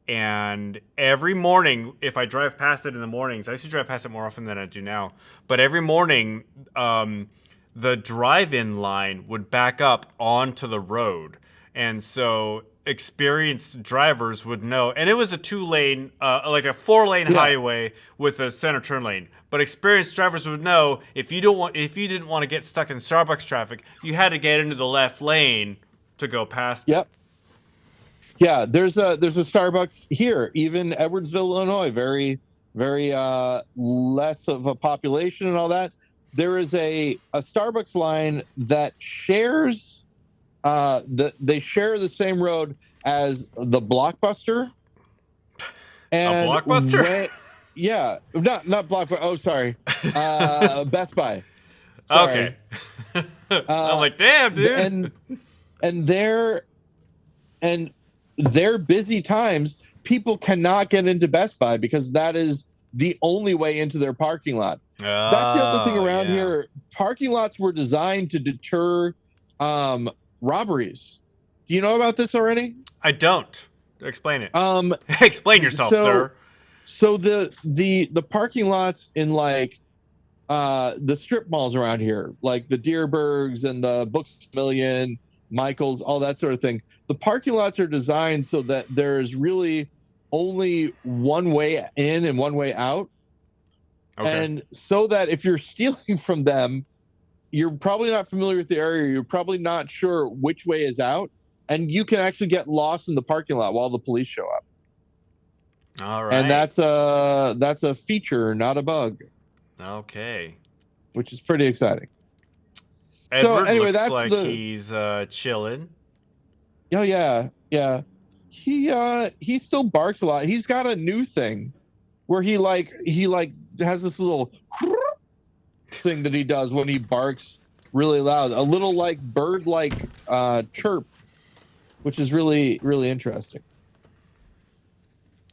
And every morning, if I drive past it in the mornings, I used to drive past it more often than I do now, but every morning, the drive-in line would back up onto the road. And so experienced drivers would know, and it was a 2-lane, like a 4-lane highway with a center turn lane. But experienced drivers would know if you didn't want to get stuck in Starbucks traffic, you had to get into the left lane to go past. Yep. Yeah, there's a Starbucks here, even Edwardsville, Illinois, very, very less of a population and all that. There is a Starbucks line that shares they share the same road as the Blockbuster. And a Blockbuster? Not Blockbuster. Oh, sorry, Best Buy. Sorry. Okay. I'm like, damn, dude. And their busy times, people cannot get into Best Buy because that is the only way into their parking lot. That's the other thing around here. Parking lots were designed to deter robberies. Do you know about this already? I don't. Explain it. Explain yourself, sir. So the parking lots in like the strip malls around here, like the Deerbergs and the Books A Million, Michaels, all that sort of thing. The parking lots are designed so that there's really only one way in and one way out. Okay. And so that if you're stealing from them, you're probably not familiar with the area. You're probably not sure which way is out. And you can actually get lost in the parking lot while the police show up. All right. And that's a feature, not a bug. Okay. Which is pretty exciting. Edward so anyway, looks that's like he's chilling. Oh yeah. He still barks a lot. He's got a new thing where he has this little thing that he does when he barks really loud, a little like bird like chirp, which is really, really interesting.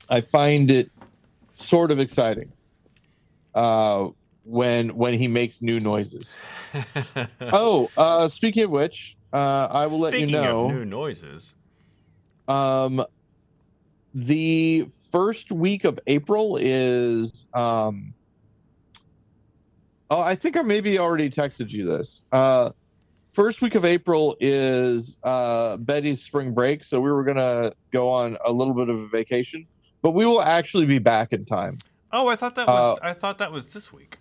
I find it sort of exciting when he makes new noises. Speaking of which, I will let you know. Speaking of new noises, the first week of April is I think I maybe already texted you this. First week of April is Betty's spring break, so we were gonna go on a little bit of a vacation, but we will actually be back in time. Oh, I thought that was this week.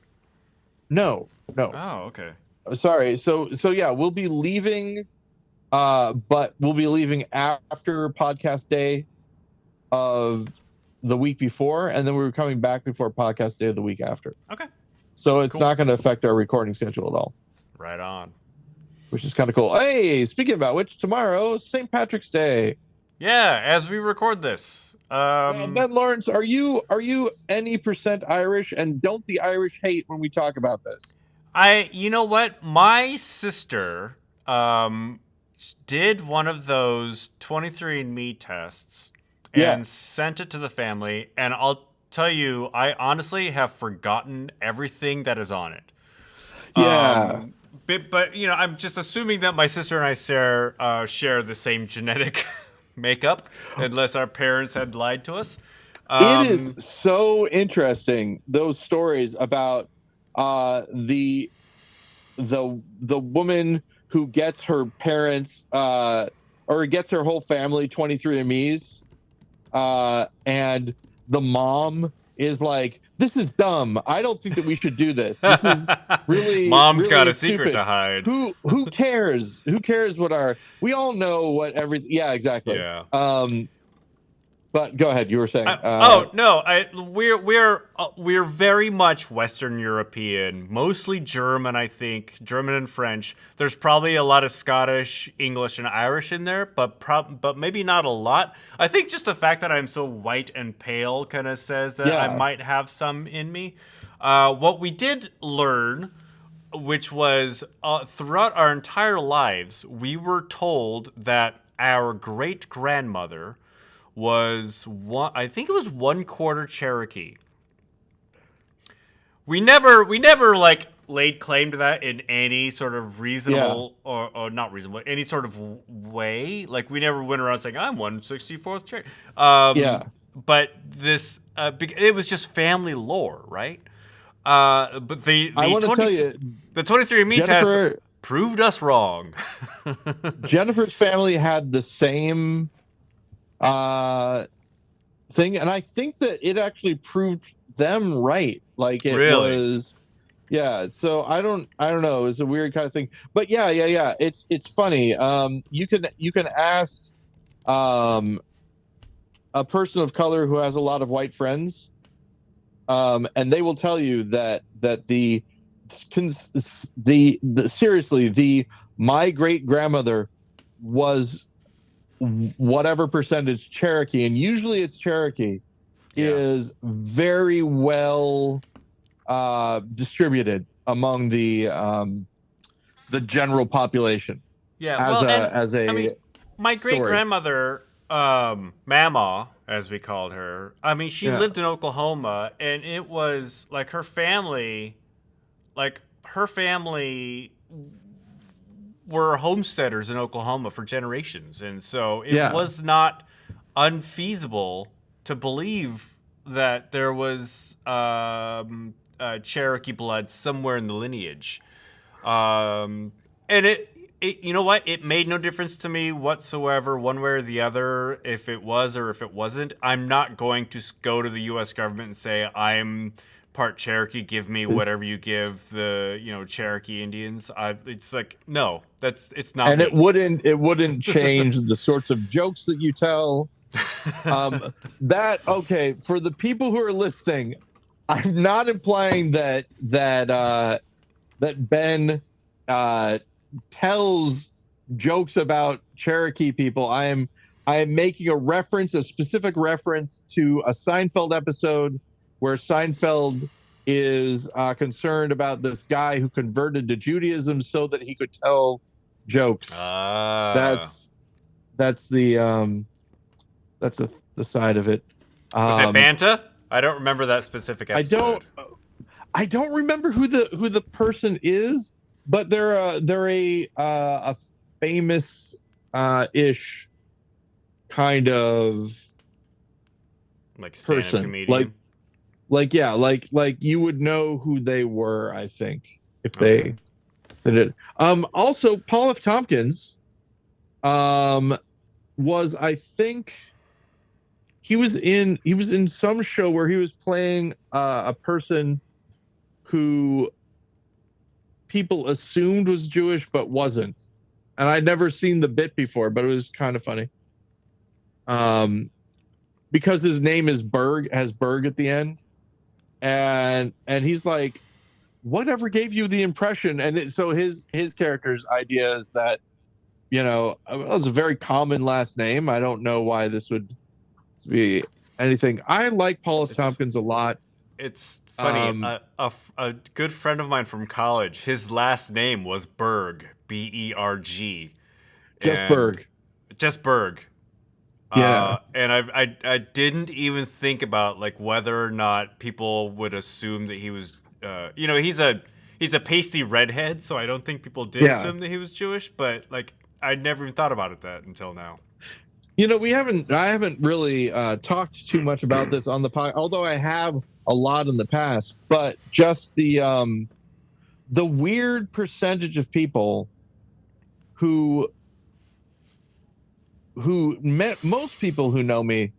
No. Oh, okay. Sorry. So yeah, we'll be leaving, but we'll be leaving after podcast day of the week before, and then we're coming back before podcast day of the week after. Okay. So it's not going to affect our recording schedule at all. Right on. Which is kind of cool. Hey, speaking about which, tomorrow, St. Patrick's Day. Yeah, as we record this. Ben Lawrence, are you any % Irish? And don't the Irish hate when we talk about this? You know what? My sister did one of those 23andMe tests and sent it to the family, and I'll tell you, I honestly have forgotten everything that is on it. Yeah. But you know, I'm just assuming that my sister and I share the same genetic makeup, unless our parents had lied to us. It is so interesting, those stories about the woman who gets her parents or gets her whole family 23andMe's, and the mom is like, this is dumb. I don't think that we should do this. This is really Mom's really got a stupid. secret to hide. Who cares? Who cares what we all know what everything. Yeah, exactly. Yeah. But go ahead. You were saying. We're very much Western European, mostly German. I think German and French. There's probably a lot of Scottish, English, and Irish in there, but maybe not a lot. I think just the fact that I'm so white and pale kind of says that I might have some in me. What we did learn, which was throughout our entire lives, we were told that our great grandmother was I think it was 1/4 Cherokee. We never like laid claim to that in any sort of reasonable or not reasonable, any sort of way. Like we never went around saying I'm 1/64 Cherokee. But this it was just family lore, right? But the 23andMe test proved us wrong. Jennifer's family had the same thing, and I think that it actually proved them right. Like it was, so I don't know. It's a weird kind of thing, but yeah. It's funny. You can ask a person of color who has a lot of white friends, and they will tell you that my great grandmother was whatever percentage Cherokee, and usually it's Cherokee, is very well distributed among the general population. My great grandmother, Mama, as we called her. I mean, she lived in Oklahoma, and it was like her family were homesteaders in Oklahoma for generations, and so it was not unfeasible to believe that there was Cherokee blood somewhere in the lineage. And it, you know what? It made no difference to me whatsoever, one way or the other, if it was or if it wasn't. I'm not going to go to the U.S. government and say, I'm part Cherokee, give me whatever you give the, Cherokee Indians. It's like, no, it's not and me. it wouldn't change the sorts of jokes that you tell. Okay, for the people who are listening, I'm not implying that Ben tells jokes about Cherokee people. I am making a specific reference to a Seinfeld episode where Seinfeld is concerned about this guy who converted to Judaism so that he could tell jokes. That's the side of it. Was it Banta? I don't remember that specific episode. I don't remember who the person is, but they're a famous ish kind of like stand-up person. comedian. Like you would know who they were, I think, if they did. Also Paul F. Tompkins was, I think, he was in some show where he was playing a person who people assumed was Jewish but wasn't. And I'd never seen the bit before, but it was kind of funny. Because his name is Berg, has Berg at the end. And he's like, whatever gave you the impression? And so his character's idea is that, it's a very common last name. I don't know why this would be anything. I like Paul F. Tompkins a lot. It's funny. A good friend of mine from college, his last name was Berg, B-E-R-G. Just Berg. Yeah. And I didn't even think about like whether or not people would assume that he was, he's a pasty redhead, so I don't think people did assume that he was Jewish. But like, I never even thought about that until now. I haven't really talked too much about this on the podcast, although I have a lot in the past. But just the weird percentage of people who most people who know me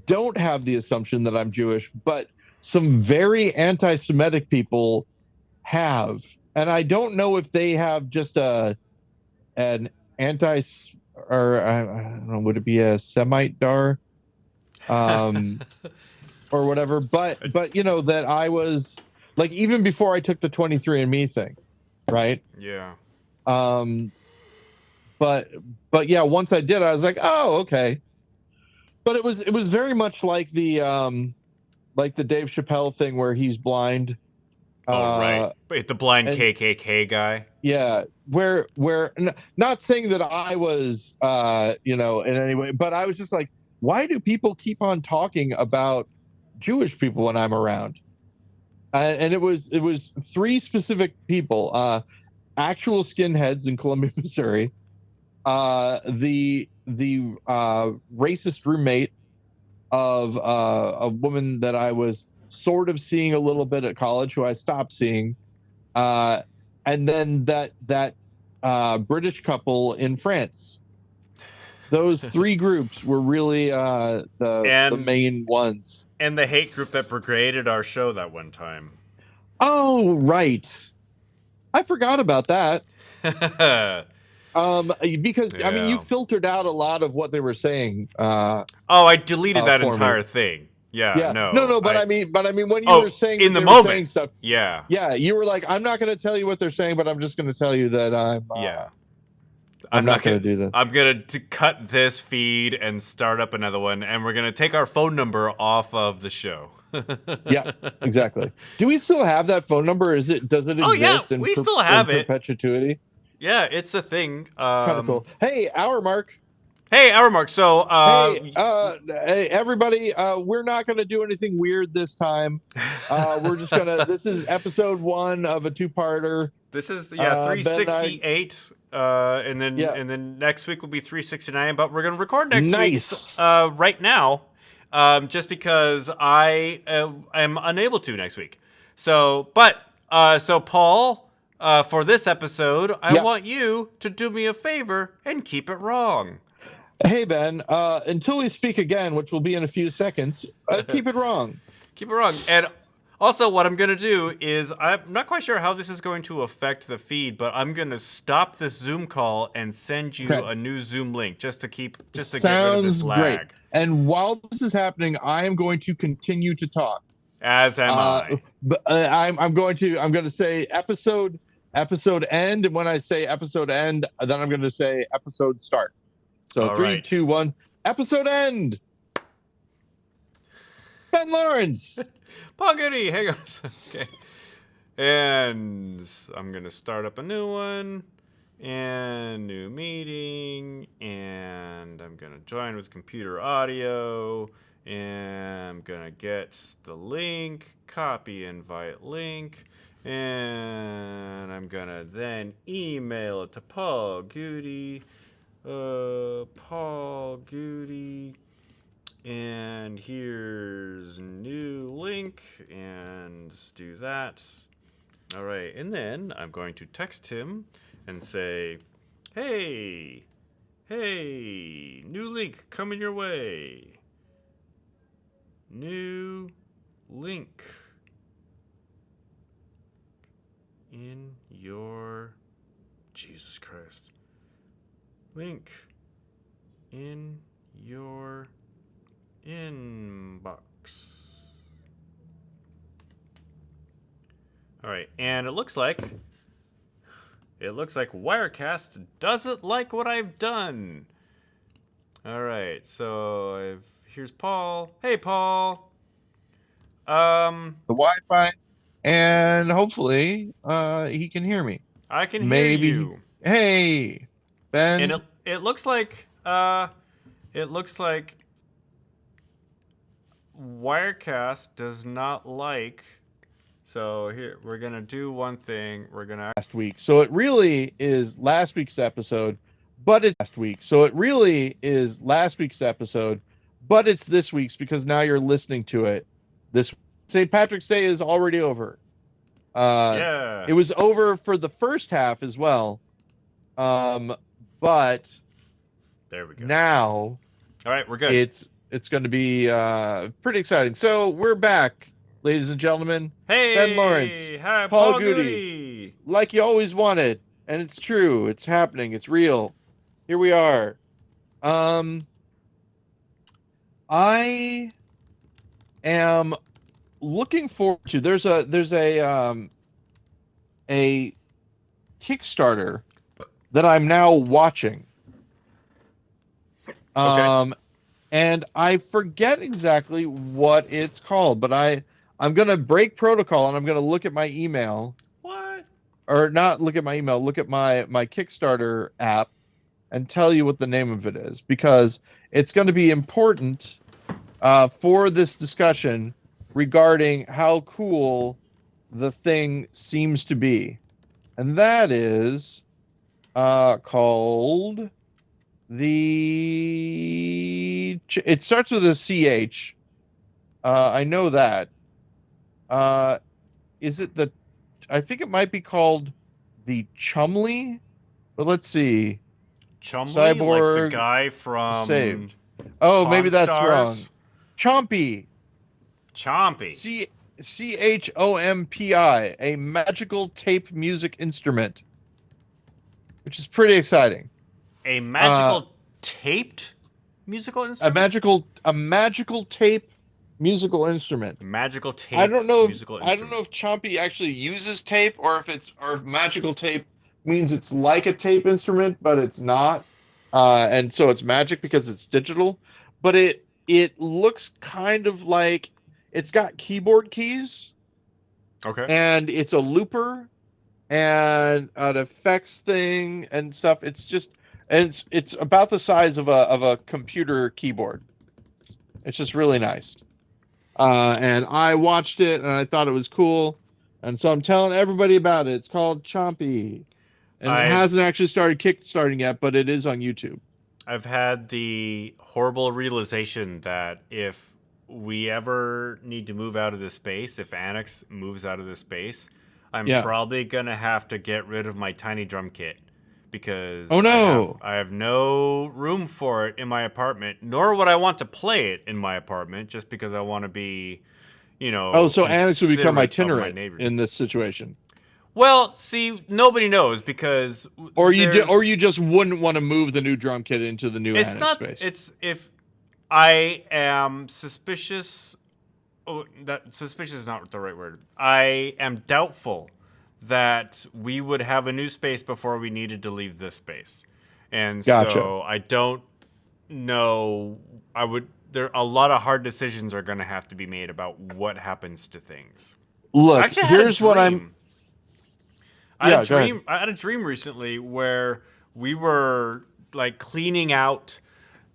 don't have the assumption that I'm Jewish, but some very anti-Semitic people have, and I don't know if they have just an anti, or I don't know, would it be a Semite dar, or whatever? But that I was like, even before I took the 23andMe thing, right? Yeah. But yeah, once I did, I was like, oh, okay. But it was very much like the Dave Chappelle thing where he's blind. Right. But the blind KKK guy. Yeah, where not saying that I was in any way, but I was just like, why do people keep on talking about Jewish people when I'm around? And it was 3 specific people, actual skinheads in Columbia, Missouri. The racist roommate of a woman that I was sort of seeing a little bit at college, who I stopped seeing, and then that British couple in France. Those 3 groups were really the main ones. And the hate group that brigaded our show that one time. Oh, right. I forgot about that. Because I mean, you filtered out a lot of what they were saying. I deleted that entire thing. Yeah. No. But I mean, when you were saying in the moment, saying stuff, yeah, you were like, I'm not going to tell you what they're saying, but I'm just going to tell you that I'm not going to do that. I'm going to cut this feed and start up another one, and we're going to take our phone number off of the show. Yeah, exactly. Do we still have that phone number? Does it exist? Oh yeah, we still have it. Perpetuity. Yeah, it's a thing. Kind of cool. Hey, Hour Mark. So, hey, everybody. We're not going to do anything weird this time. We're just gonna. This is episode 1 of a 2-parter. This is 368, and then next week will be 369. But we're gonna record next week right now, just because I am unable to next week. So Paul, for this episode, I want you to do me a favor and keep it wrong. Hey, Ben, until we speak again, which will be in a few seconds, keep it wrong. Keep it wrong. And also, what I'm going to do is, I'm not quite sure how this is going to affect the feed, but I'm going to stop this Zoom call and send you a new Zoom link just to get rid of this lag. Great. And while this is happening, I am going to continue to talk. As am I. But I'm going to say episode end, and when I say episode end, then I'm going to say episode start. So all 3, right. 2, 1, episode end. GudeLaurance. Paul Goody, hang on. Okay. And I'm going to start up a new one. And new meeting. And I'm going to join with computer audio. And I'm going to get the link. Copy invite link. And I'm going to then email it to Paul Goody. Paul Goody. And here's new link, and do that. All right, and then I'm going to text him and say, hey, new link coming your way. New link in your, Jesus Christ. Link in your inbox. All right, and it looks like Wirecast doesn't like what I've done. All right, so here's Paul. Hey, Paul. The Wi-Fi, and hopefully he can hear me. I can hear you. Hey, Ben. And it looks like Wirecast does not like. So here we're gonna do one thing. We're gonna last week. So it really is last week's episode, but it's last week. So it really is last week's episode, but it's this week's because now you're listening to it. This St. Patrick's Day is already over. Yeah. It was over for the first half as well. But there we go. Now, all right, we're good. It's going to be pretty exciting. So we're back, ladies and gentlemen. Hey, GudeLaurance, hi, Paul Goody, like you always wanted, and it's true. It's happening. It's real. Here we are. I am looking forward to. There's a Kickstarter that I'm now watching. Okay. And I forget exactly what it's called, but I'm gonna break protocol and I'm gonna look at my email. What? Or not look at my email, look at my Kickstarter app and tell you what the name of it is, because it's going to be important for this discussion regarding how cool the thing seems to be. And that is called it starts with a CH. I know that. Is it I think it might be called the Chumley, but let's see. Chumley, Cyborg, like the guy from saved. Oh, maybe that's wrong. Chompy. Chompy. CHOMPI, a magical tape music instrument, which is pretty exciting. A magical taped musical instrument? A magical tape musical instrument. Magical tape. I don't know if Chompy actually uses tape, or if magical tape means it's like a tape instrument, but it's not, and so it's magic because it's digital. But it looks kind of like it's got keyboard keys. Okay. And it's a looper and an effects thing and stuff. It's about the size of a computer keyboard. It's just really nice. And I watched it and I thought it was cool, and so I'm telling everybody about it. It's called Chompy, and it hasn't actually started kickstarting yet, but it is on YouTube. I've had the horrible realization that if we ever need to move out of this space, if Annex moves out of this space, I'm Yeah. probably gonna have to get rid of my tiny drum kit because Oh no. I have no room for it in my apartment, nor would I want to play it in my apartment just because I want to be, Oh, so Annex would become considerate of my itinerant neighbor. in this situation. Well, see, nobody knows because Or you just wouldn't want to move the new drum kit into the new it's Annex not. space. It's if I am suspicious. Oh, that suspicious is not the right word. I am doubtful that we would have a new space before we needed to leave this space, and Gotcha. so I don't know. There a lot of hard decisions are going to have to be made about what happens to things. Look, Actually, I had here's a what dream. Yeah, go ahead. I had a dream recently where we were like cleaning out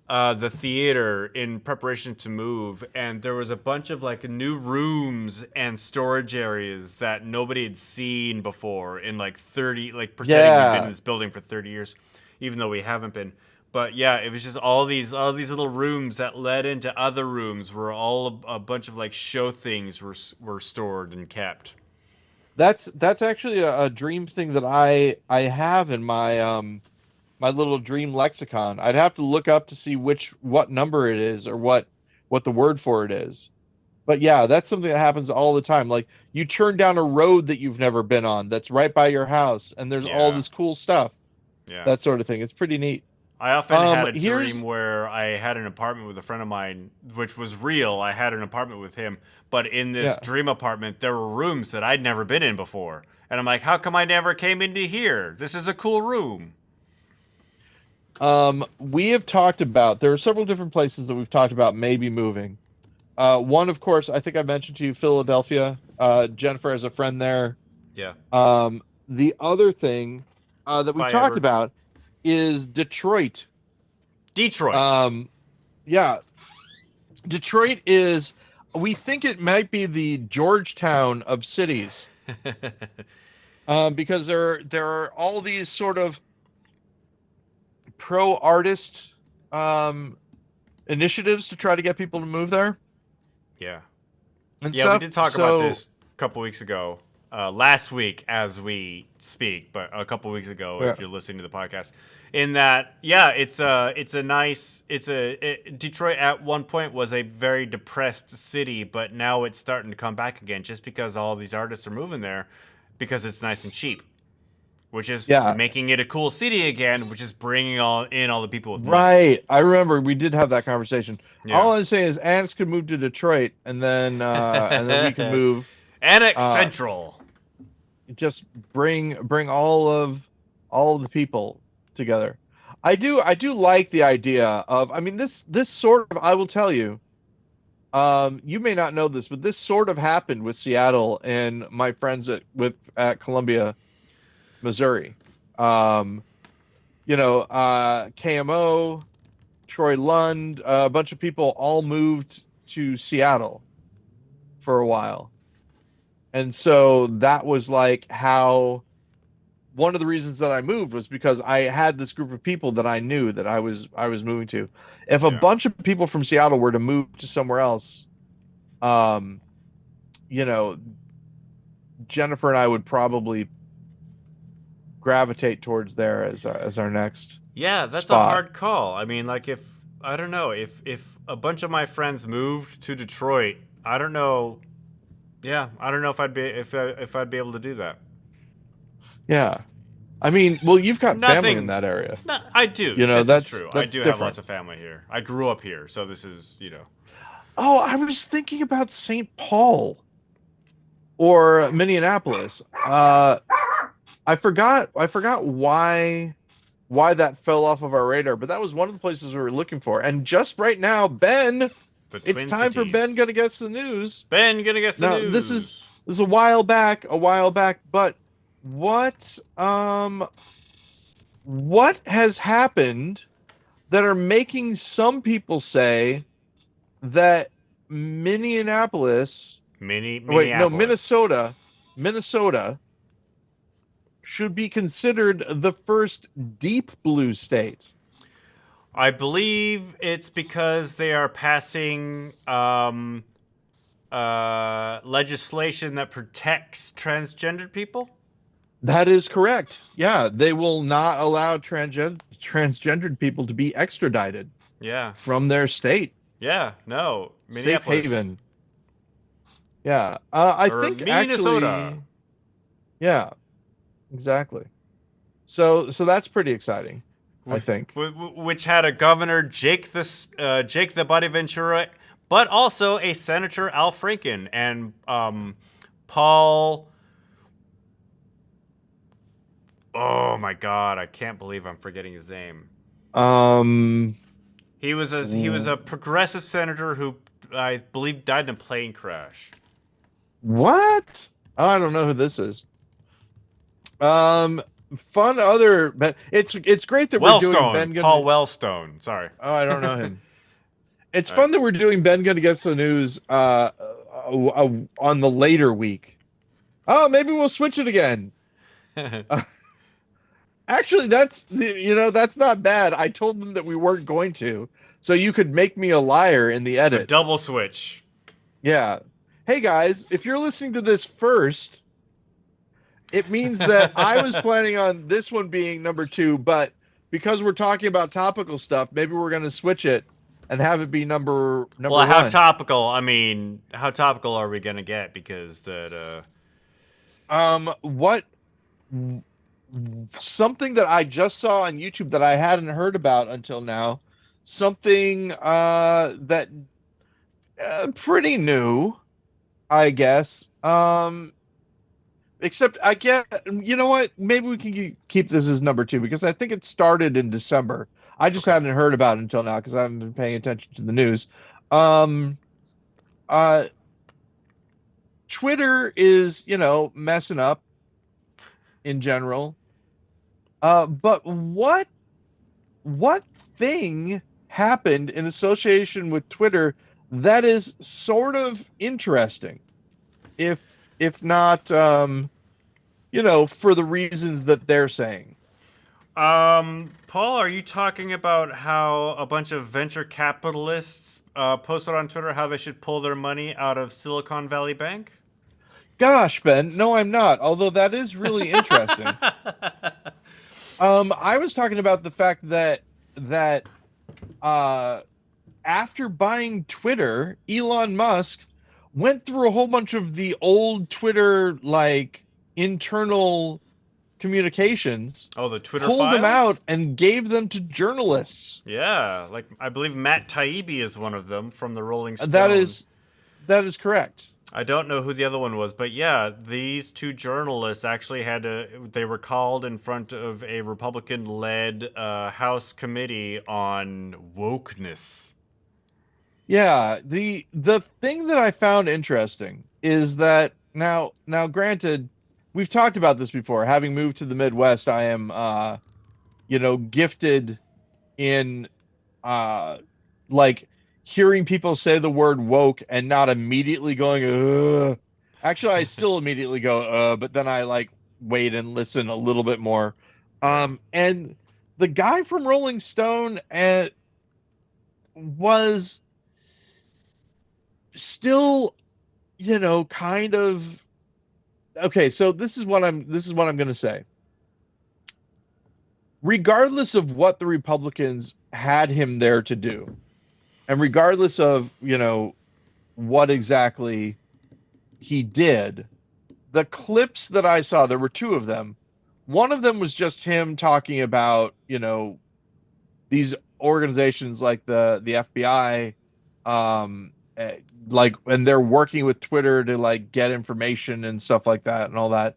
the theater in preparation to move, and there was a bunch of like new rooms and storage areas that nobody had seen before in like 30, like pretending we've been in this building for 30 years, even though we haven't been. But yeah, it was just all these little rooms that led into other rooms where all a bunch of like show things were stored and kept. That's actually a dream thing that I have in my my little dream lexicon. I'd have to look up to see what number it is or what the word for it is. But yeah, that's something that happens all the time. Like you turn down a road that you've never been on that's right by your house, and there's all this cool stuff. Yeah. That sort of thing. It's pretty neat. I often had a dream where I had an apartment with a friend of mine, which was real. I had an apartment with him, but in this dream apartment, there were rooms that I'd never been in before. And I'm like, how come I never came into here? This is a cool room. We have talked about, there are several different places that we've talked about maybe moving. One, of course, I think I mentioned to you, Philadelphia. Jennifer has a friend there. Yeah. The other thing that we talked about is Detroit. Yeah. Detroit is, we think it might be the Georgetown of cities. Because there are all these sort of pro-artist initiatives to try to get people to move there. Yeah. And yeah, stuff. We did talk about this a couple weeks ago. Last week as we speak, but a couple weeks ago if you're listening to the podcast. In that, yeah, Detroit at one point was a very depressed city, but now it's starting to come back again just because all these artists are moving there because it's nice and cheap. Which is making it a cool city again, which is bringing in all the people with money. Right. I remember we did have that conversation. Yeah. All I'm saying is Annex could move to Detroit, and then we could move Annex Central. Just bring all of the people together. I do like the idea of. I mean, this sort of. I will tell you. You may not know this, but this sort of happened with Seattle and my friends at Columbia, Missouri. KMO, Troy Lund, a bunch of people all moved to Seattle for a while. And so that was like how one of the reasons that I moved was because I had this group of people that I knew that I was moving to. If a bunch of people from Seattle were to move to somewhere else, Jennifer and I would probably gravitate towards there as our next that's spot. a hard call. I mean, like if a bunch of my friends moved to Detroit, I don't know if I'd be able to do that. Yeah. I mean, well, you've got family in that area. No, I do. This is true. I do have lots of family here. I grew up here, so this is, Oh, I was thinking about St. Paul or Minneapolis. I forgot why that fell off of our radar, but that was one of the places we were looking for. And just right now, Ben, it's time for Ben Gonna Guess the News. Ben Gonna Guess the News. This is a while back, but what has happened that are making some people say that Minneapolis Minnesota should be considered the first deep blue state? I believe it's because they are passing legislation that protects transgendered people. That is correct. Yeah, they will not allow transgendered people to be extradited Yeah. from their state. Yeah. No. Safe Minneapolis. haven. Yeah. I Or think Minnesota. actually, yeah, exactly. So that's pretty exciting, I think. Which had a governor, Jake the Body Ventura, but also a Senator, Al Franken, and Paul. Oh my God, I can't believe I'm forgetting his name. He was a progressive senator who I believe died in a plane crash. What? Oh, I don't know who this is. Fun other, but it's great that we're doing Ben Gunn. Paul Wellstone. Sorry. Oh, I don't know him. It's fun that we're doing Ben Gunn Gets the News on the later week. Oh, maybe we'll switch it again. Actually, that's not bad. I told them that we weren't going to, so you could make me a liar in the edit. The double switch. Yeah. Hey guys, if you're listening to this first, it means that I was planning on this one being number 2, but because we're talking about topical stuff, maybe we're going to switch it and have it be number well, 1. How topical? I mean, how topical are we going to get? Because that. What? Something that I just saw on YouTube that I hadn't heard about until now. Something that pretty new, I guess. Except I get, you know what? Maybe we can keep this as number 2 because I think it started in December. I just hadn't heard about it until now because I haven't been paying attention to the news. Twitter is, messing up in general. But what thing happened in association with Twitter that is sort of interesting, if not, for the reasons that they're saying. Paul, are you talking about how a bunch of venture capitalists posted on Twitter how they should pull their money out of Silicon Valley Bank? Gosh, Ben, no, I'm not. Although that is really interesting. I was talking about the fact that after buying Twitter, Elon Musk went through a whole bunch of the old Twitter internal communications. Oh, the Twitter pulled files? them out and gave them to journalists. Yeah, like I believe Matt Taibbi is one of them from the Rolling Stone. That is correct. I don't know who the other one was, but yeah, these 2 journalists actually they were called in front of a Republican-led House committee on wokeness. Yeah, the thing that I found interesting is that now granted, we've talked about this before. Having moved to the Midwest, I am gifted in hearing people say the word woke and not immediately going, ugh. Actually, I still immediately go, but then I wait and listen a little bit more. And the guy from Rolling Stone was still, kind of, okay. So this is what I'm going to say. Regardless of what the Republicans had him there to do, and regardless of, what exactly he did, the clips that I saw, there were 2 of them. One of them was just him talking about, these organizations like the FBI, and they're working with Twitter to get information and stuff like that and all that.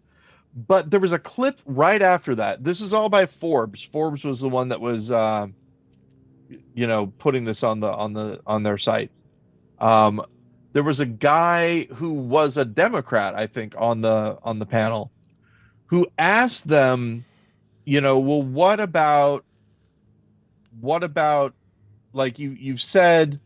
But there was a clip right after that. This is all by Forbes. Forbes was the one that was, putting this on their site. There was a guy who was a Democrat, I think, on the panel, who asked them, well, what about you've said,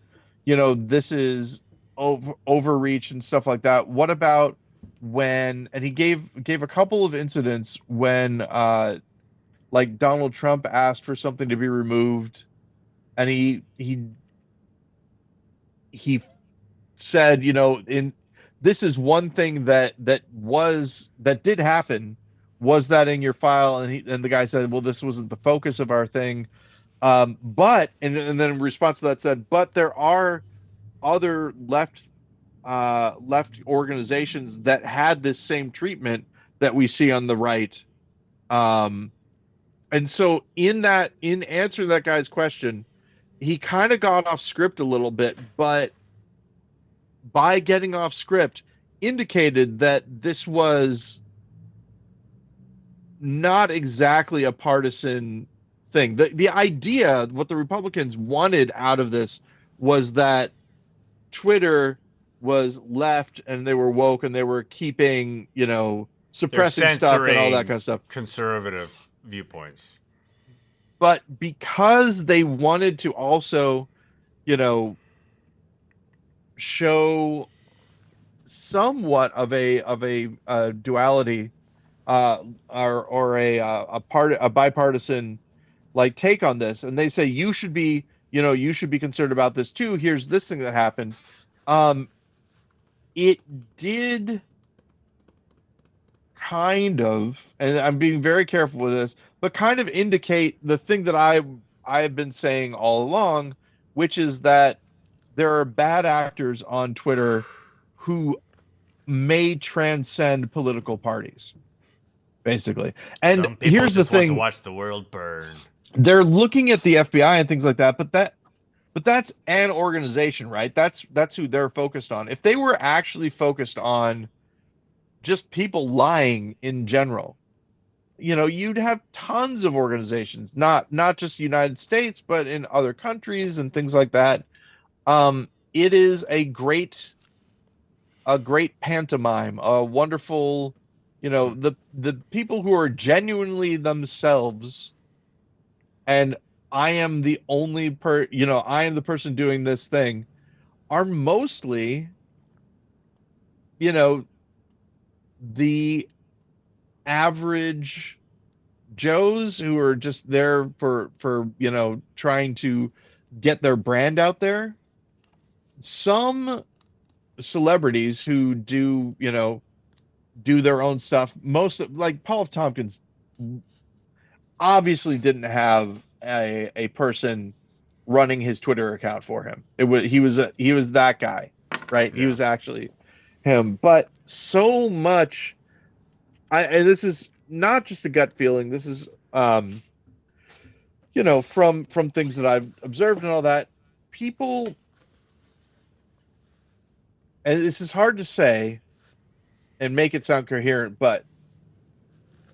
this is overreach and stuff like that. What about when, and he gave a couple of incidents when Donald Trump asked for something to be removed and he said, this is one thing that did happen. Was that in your file? And the guy said, well, this wasn't the focus of our thing. But and then in response to that said, but there are other left organizations that had this same treatment that we see on the right. And so in answering that guy's question, he kind of got off script a little bit, but by getting off script indicated that this was not exactly a partisan thing. The idea, what the Republicans wanted out of this, was that Twitter was left and they were woke and they were keeping, suppressing stuff and all that kind of stuff. Conservative viewpoints. But because they wanted to also, show somewhat of a duality, or a bipartisan take on this, and they say you should be concerned about this too. Here's this thing that happened. It did kind of, and I'm being very careful with this, but kind of indicate the thing that I've been saying all along, which is that there are bad actors on Twitter who may transcend political parties, basically. And some people here's just the thing: want to watch the world burn. They're looking at the FBI and things like that, but that's an organization, right? That's who they're focused on. If they were actually focused on just people lying in general, you'd have tons of organizations, not just United States, but in other countries and things like that. It is a great pantomime, a wonderful, the people who are genuinely themselves, and I am the only I am the person doing this thing, are mostly, the average Joes who are just there for trying to get their brand out there. Some celebrities who do their own stuff. Most like Paul F. Tompkins obviously didn't have a person running his Twitter account for him. He was that guy, right? Yeah. He was actually him. But so much, and this is not just a gut feeling. This is from things that I've observed and all that, people, and this is hard to say and make it sound coherent, but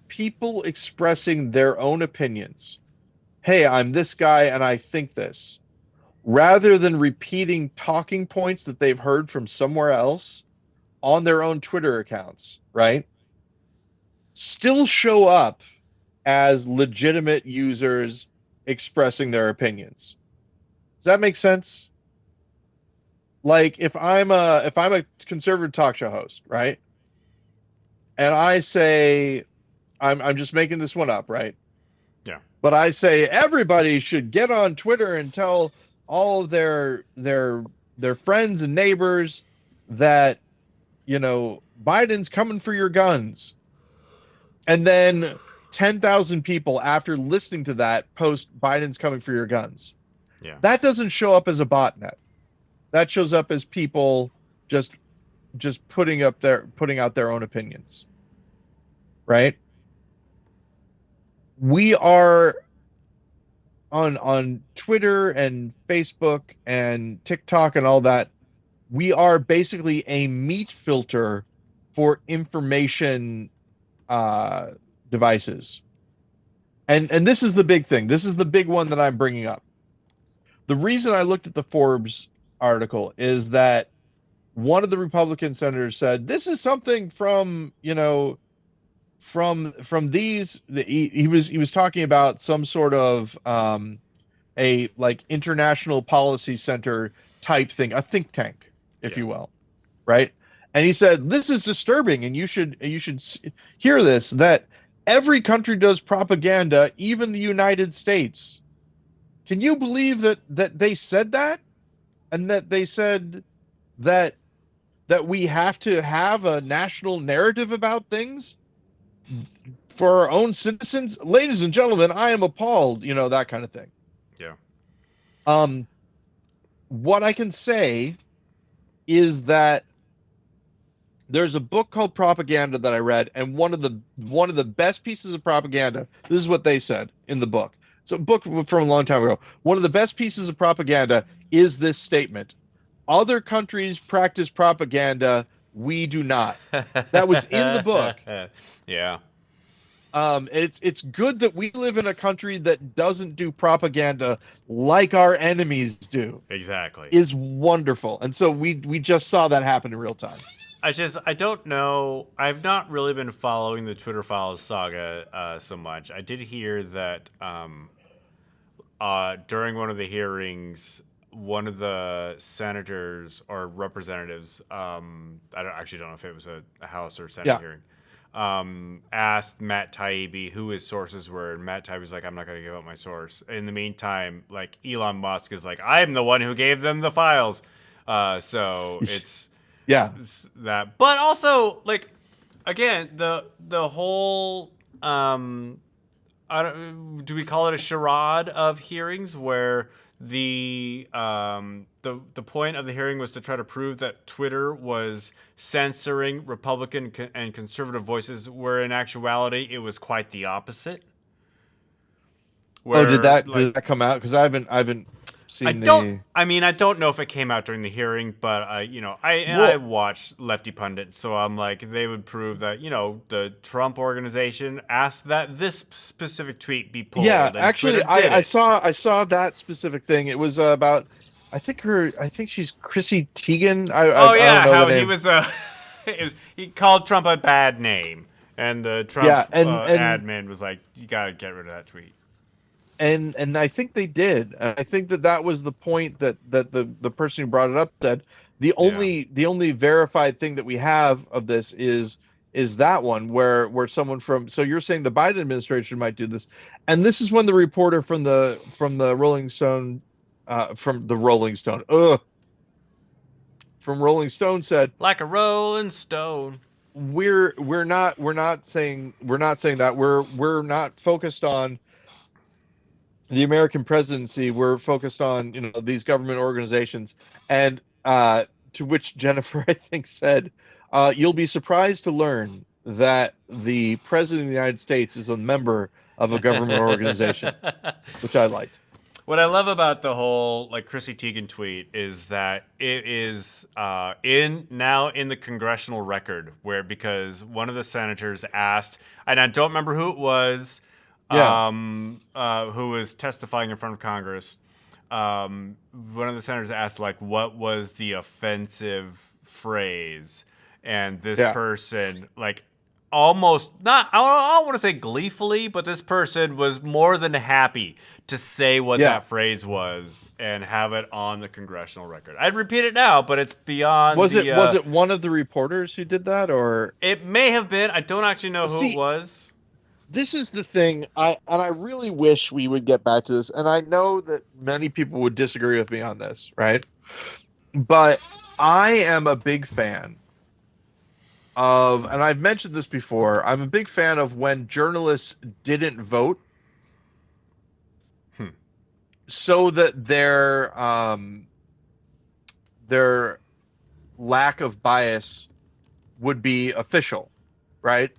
people expressing their own opinions. Hey, I'm this guy and I think this, rather than repeating talking points that they've heard from somewhere else on their own Twitter accounts, right? Still show up as legitimate users expressing their opinions. Does that make sense? Like if I'm a conservative talk show host, right? And I say, I'm just making this one up, right? Yeah. But I say everybody should get on Twitter and tell all of their friends and neighbors that, Biden's coming for your guns. And then 10,000 people after listening to that post Biden's coming for your guns. Yeah. That doesn't show up as a botnet. That shows up as people just putting out their own opinions. Right? We are on Twitter and Facebook and TikTok and all that. We are basically a meat filter for information devices. And this is the big thing. This is the big one that I'm bringing up. The reason I looked at the Forbes article is that one of the Republican senators said, this is something from, from these, he was talking about some sort of a like international policy center type thing, a think tank, if you will, right? And he said, this is disturbing, and you should hear this, that every country does propaganda, even the United States. Can you believe that they said that, and that they said that we have to have a national narrative about things for our own citizens? Ladies and gentlemen, I am appalled. You know, that kind of thing. Yeah. What I can say is that there's a book called Propaganda that I read, and one of the best pieces of propaganda. This is what they said in the book. It's a book from a long time ago. One of the best pieces of propaganda is this statement: "Other countries practice propaganda, we do not." That was in the book. Yeah. It's good that we live in a country that doesn't do propaganda like our enemies do. Exactly. Is wonderful, and so we just saw that happen in real time. I don't know. I've not really been following the Twitter Files saga so much. I did hear that during one of the hearings, one of the senators or representatives, I don't know if it was a House or Senate hearing, asked Matt Taibbi who his sources were, and Matt Taibbi's like, I'm not going to give up my source. In the meantime, like, Elon Musk is like, I'm the one who gave them the files. So it's that. But also, like, again, the whole do we call it a charade of hearings where the point of the hearing was to try to prove that Twitter was censoring Republican and conservative voices, where in actuality it was quite the opposite. Where, did that come out? Because I haven't seen I don't know if it came out during the hearing, but I watched Lefty Pundit, so I'm like, they would prove that, the Trump organization asked that this specific tweet be pulled. Yeah, actually, I saw that specific thing. It was about, I think she's Chrissy Teigen. I don't know how the name. He was he called Trump a bad name, and the Trump admin was like, you got to get rid of that tweet. And I think they did. I think that was the point that the person who brought it up said. The only verified thing that we have of this is that one where someone from, so you're saying the Biden administration might do this, and this is when the reporter from the Rolling Stone said, like a Rolling Stone. We're not saying that. We're not focused on the American presidency. We're focused on, these government organizations. And to which Jennifer, I think, said, you'll be surprised to learn that the president of the United States is a member of a government organization, which I liked. What I love about the whole, like, Chrissy Teigen tweet is that it is in the congressional record, because one of the senators asked, and I don't remember who it was, who was testifying in front of Congress. One of the senators asked, like, what was the offensive phrase? And this person, like, almost not, I don't want to say gleefully, but this person was more than happy to say what that phrase was and have it on the congressional record. I'd repeat it now, but it's beyond. Was it one of the reporters who did that, or it may have been? I don't actually know who it was. This is the thing, I really wish we would get back to this, and I know that many people would disagree with me on this, right? But I am a big fan of, and I've mentioned this before, I'm a big fan of when journalists didn't vote so that their lack of bias would be official, right?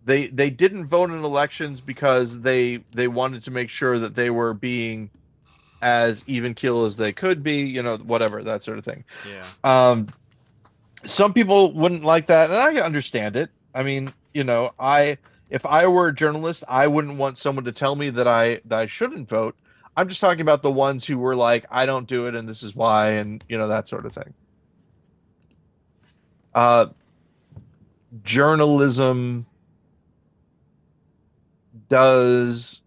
They didn't vote in elections because they wanted to make sure that they were being as even keel as they could be, whatever, that sort of thing. Yeah. Some people wouldn't like that, and I understand it. I mean, if I were a journalist, I wouldn't want someone to tell me that I shouldn't vote. I'm just talking about the ones who were like, I don't do it, and this is why, and that sort of thing. Journalism does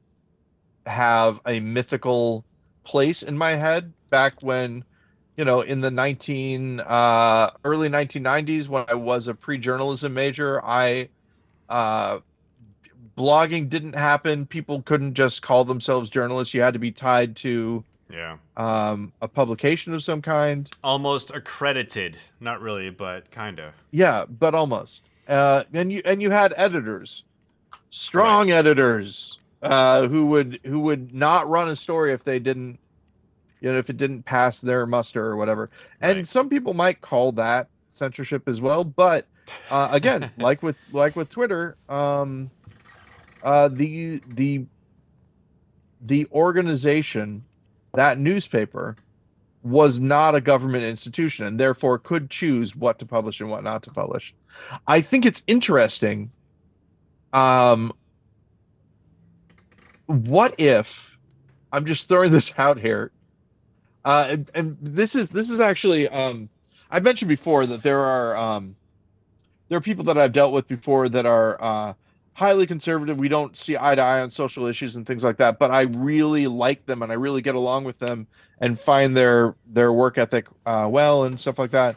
have a mythical place in my head back when, in the early 1990s, when I was a pre-journalism major, I blogging didn't happen. People couldn't just call themselves journalists. You had to be tied to a publication of some kind. Almost accredited. Not really, but kind of. Yeah, but almost. And you had editors, strong editors, who would not run a story if they didn't, if it didn't pass their muster or whatever. And some people might call that censorship as well. But again, like with Twitter, the organization, that newspaper, was not a government institution and therefore could choose what to publish and what not to publish. I think it's interesting. What if, I'm just throwing this out here, and this is actually, I mentioned before that there are people that I've dealt with before that are highly conservative. We don't see eye to eye on social issues and things like that, but I really like them and I really get along with them and find their work ethic well and stuff like that.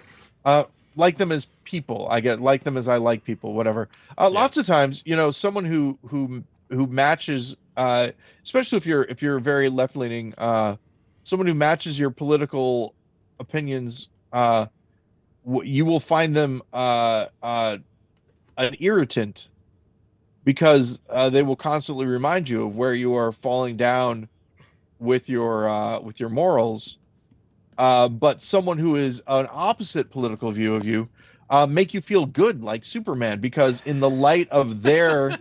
Like them as people. Like them as I like people, whatever. Lots of times, someone who matches, especially if you're very left leaning, someone who matches your political opinions, you will find them an irritant, because they will constantly remind you of where you are falling down with your morals. But someone who is an opposite political view of you make you feel good, like Superman, because in the light of their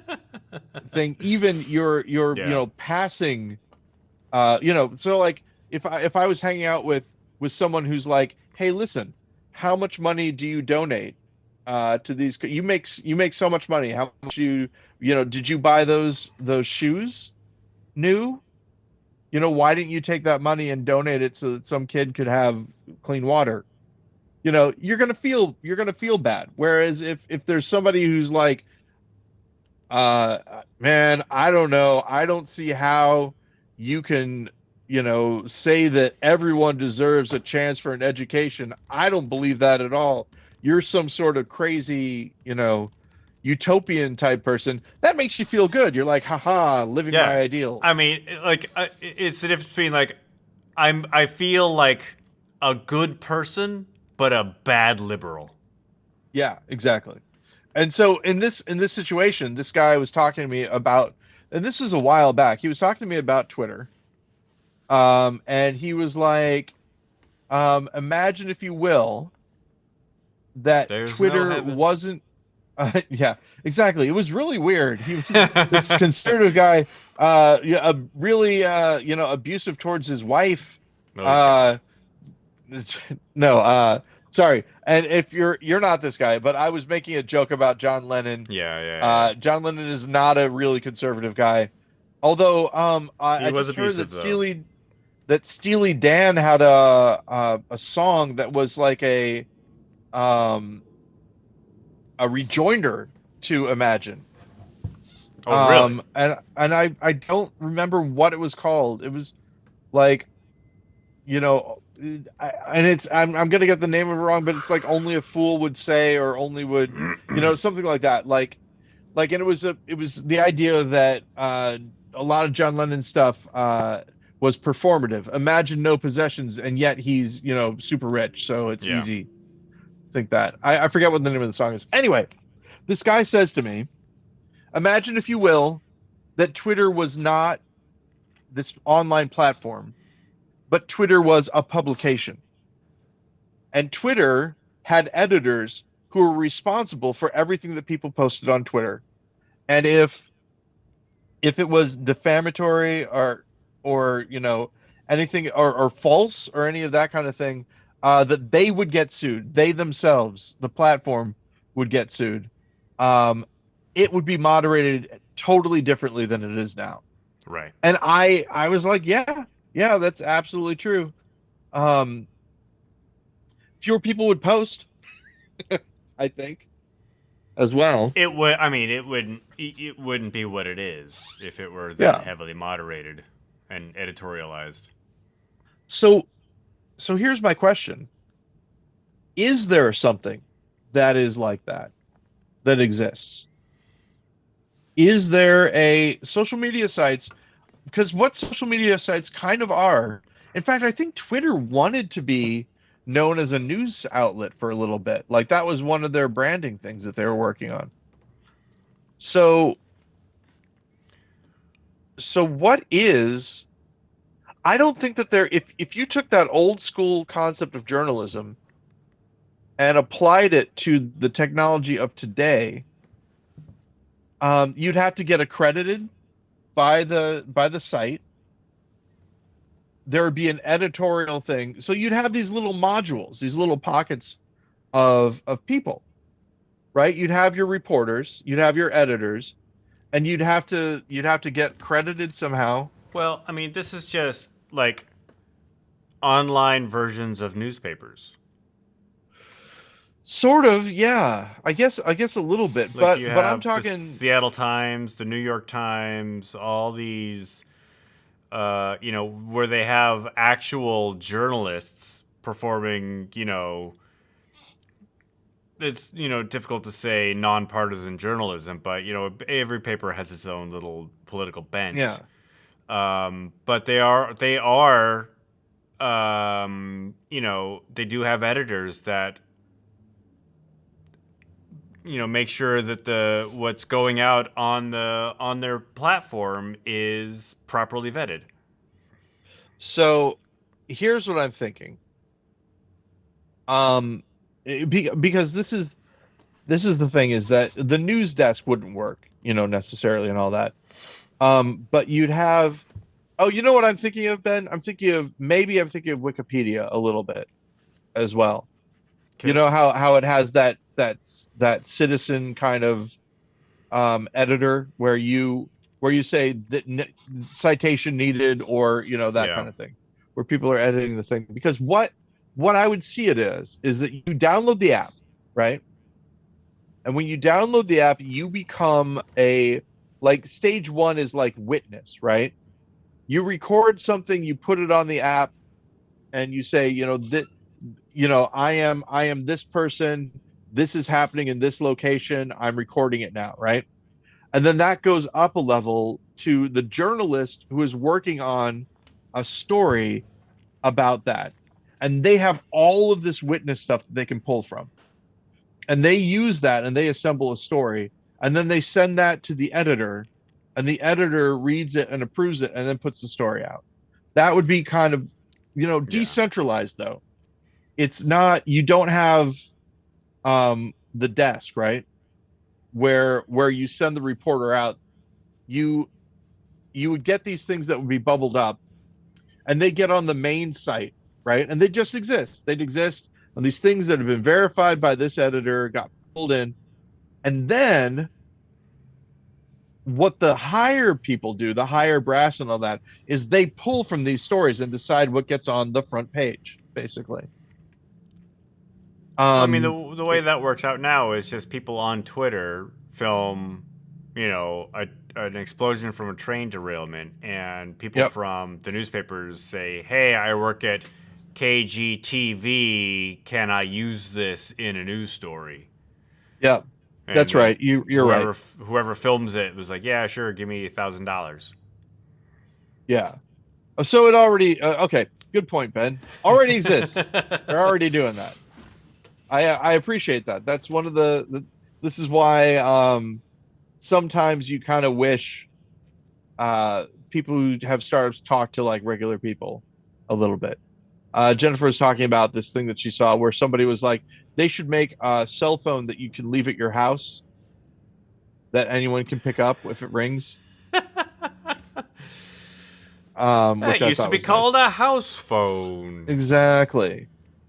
thing, even your passing, so like if I was hanging out with someone who's like, hey, listen, how much money do you donate to these? You make so much money. How much did you buy those shoes new? Why didn't you take that money and donate it so that some kid could have clean water? You're gonna feel bad. Whereas if there's somebody who's like, man, I don't know, I don't see how you can, say that everyone deserves a chance for an education. I don't believe that at all. You're some sort of crazy, utopian type person. That makes you feel good. You're like, haha, living my ideals. I mean, like, it's the difference between like, I feel like a good person but a bad liberal. Yeah, exactly. And so in this situation, this guy was talking to me about, and this is a while back, he was talking to me about Twitter. And he was like, imagine, if you will, that Twitter wasn't. Yeah, exactly. It was really weird. He was this conservative guy, really, abusive towards his wife. Sorry. And if you're not this guy, but I was making a joke about John Lennon. Yeah. John Lennon is not a really conservative guy, although I was just heard abusive, that Steely Dan had a song that was like a rejoinder to Imagine. Oh, really? And I don't remember what it was called. It was like, I'm gonna get the name of it wrong, but it's like Only a Fool Would Say, or only would, something like that. And it was the idea that a lot of John Lennon stuff was performative. Imagine no possessions, and yet he's super rich, so it's easy to think that. I forget what the name of the song is. Anyway, this guy says to me, imagine, if you will, that Twitter was not this online platform, but Twitter was a publication. And Twitter had editors who were responsible for everything that people posted on Twitter. And if it was defamatory or anything or false or any of that kind of thing, that they would get sued. They themselves, the platform, would get sued. It would be moderated totally differently than it is now. Right. And I was like, yeah, that's absolutely true. Fewer people would post, I think, as well. It would. I mean, it wouldn't be what it is if it were that heavily moderated and editorialized. So here's my question: is there something that is like that exists? is there a social media sites? Because what social media sites kind of are, in fact, I think Twitter wanted to be known as a news outlet for a little bit. Like that was one of their branding things that they were working on. So, so what is, I don't think that there, if you took that old school concept of journalism and applied it to the technology of today, you'd have to get accredited by the site. There would be an editorial thing. So you'd have these little modules, these little pockets of people, right? You'd have your reporters, you'd have your editors, and you'd have to get credited somehow. Well, I mean, this is just like online versions of newspapers. Sort of, yeah. I guess a little bit, Like you but I'm have the talking. Seattle Times, the New York Times, all these, where they have actual journalists performing, it's, difficult to say nonpartisan journalism, but, every paper has its own little political bent. Yeah. But they are, they do have editors that, make sure that what's going out on their platform is properly vetted. So here's what I'm thinking. Because this is the thing, is that the news desk wouldn't work, necessarily, and all that. But you'd have, oh, you know what I'm thinking of, Ben? I'm thinking of Wikipedia a little bit as well. Okay. You know how it has that citizen kind of editor where you say that citation needed, or that kind of thing, where people are editing the thing. Because what I would see it is that you download the app, right? And when you download the app, you become like stage one is like witness, right? You record something, you put it on the app, and you say, I am this person, this is happening in this location, I'm recording it now, right? And then that goes up a level to the journalist who is working on a story about that. And they have all of this witness stuff that they can pull from. And they use that and they assemble a story. And then they send that to the editor, and the editor reads it and approves it and then puts the story out. That would be kind of, decentralized, though. It's not, you don't have the desk, right? Where you send the reporter out. You would get these things that would be bubbled up, and they get on the main site, right? And they just exist. They'd exist on these things that have been verified by this editor, got pulled in. And then what the higher people do, the higher brass and all that, is they pull from these stories and decide what gets on the front page, basically. I mean, the way that works out now is just people on Twitter film, an explosion from a train derailment, and people from the newspapers say, "Hey, I work at KGTV. Can I use this in a news story?" Yeah, that's right. You're right. Whoever films it was like, "Yeah, sure, give me $1,000." Yeah. So it already okay. Good point, Ben. Already exists. They're already doing that. I appreciate that. That's one of this is why sometimes you kind of wish people who have startups talk to like regular people a little bit. Jennifer was talking about this thing that she saw where somebody was like, they should make a cell phone that you can leave at your house that anyone can pick up if it rings. Which used to be called a house phone. Exactly.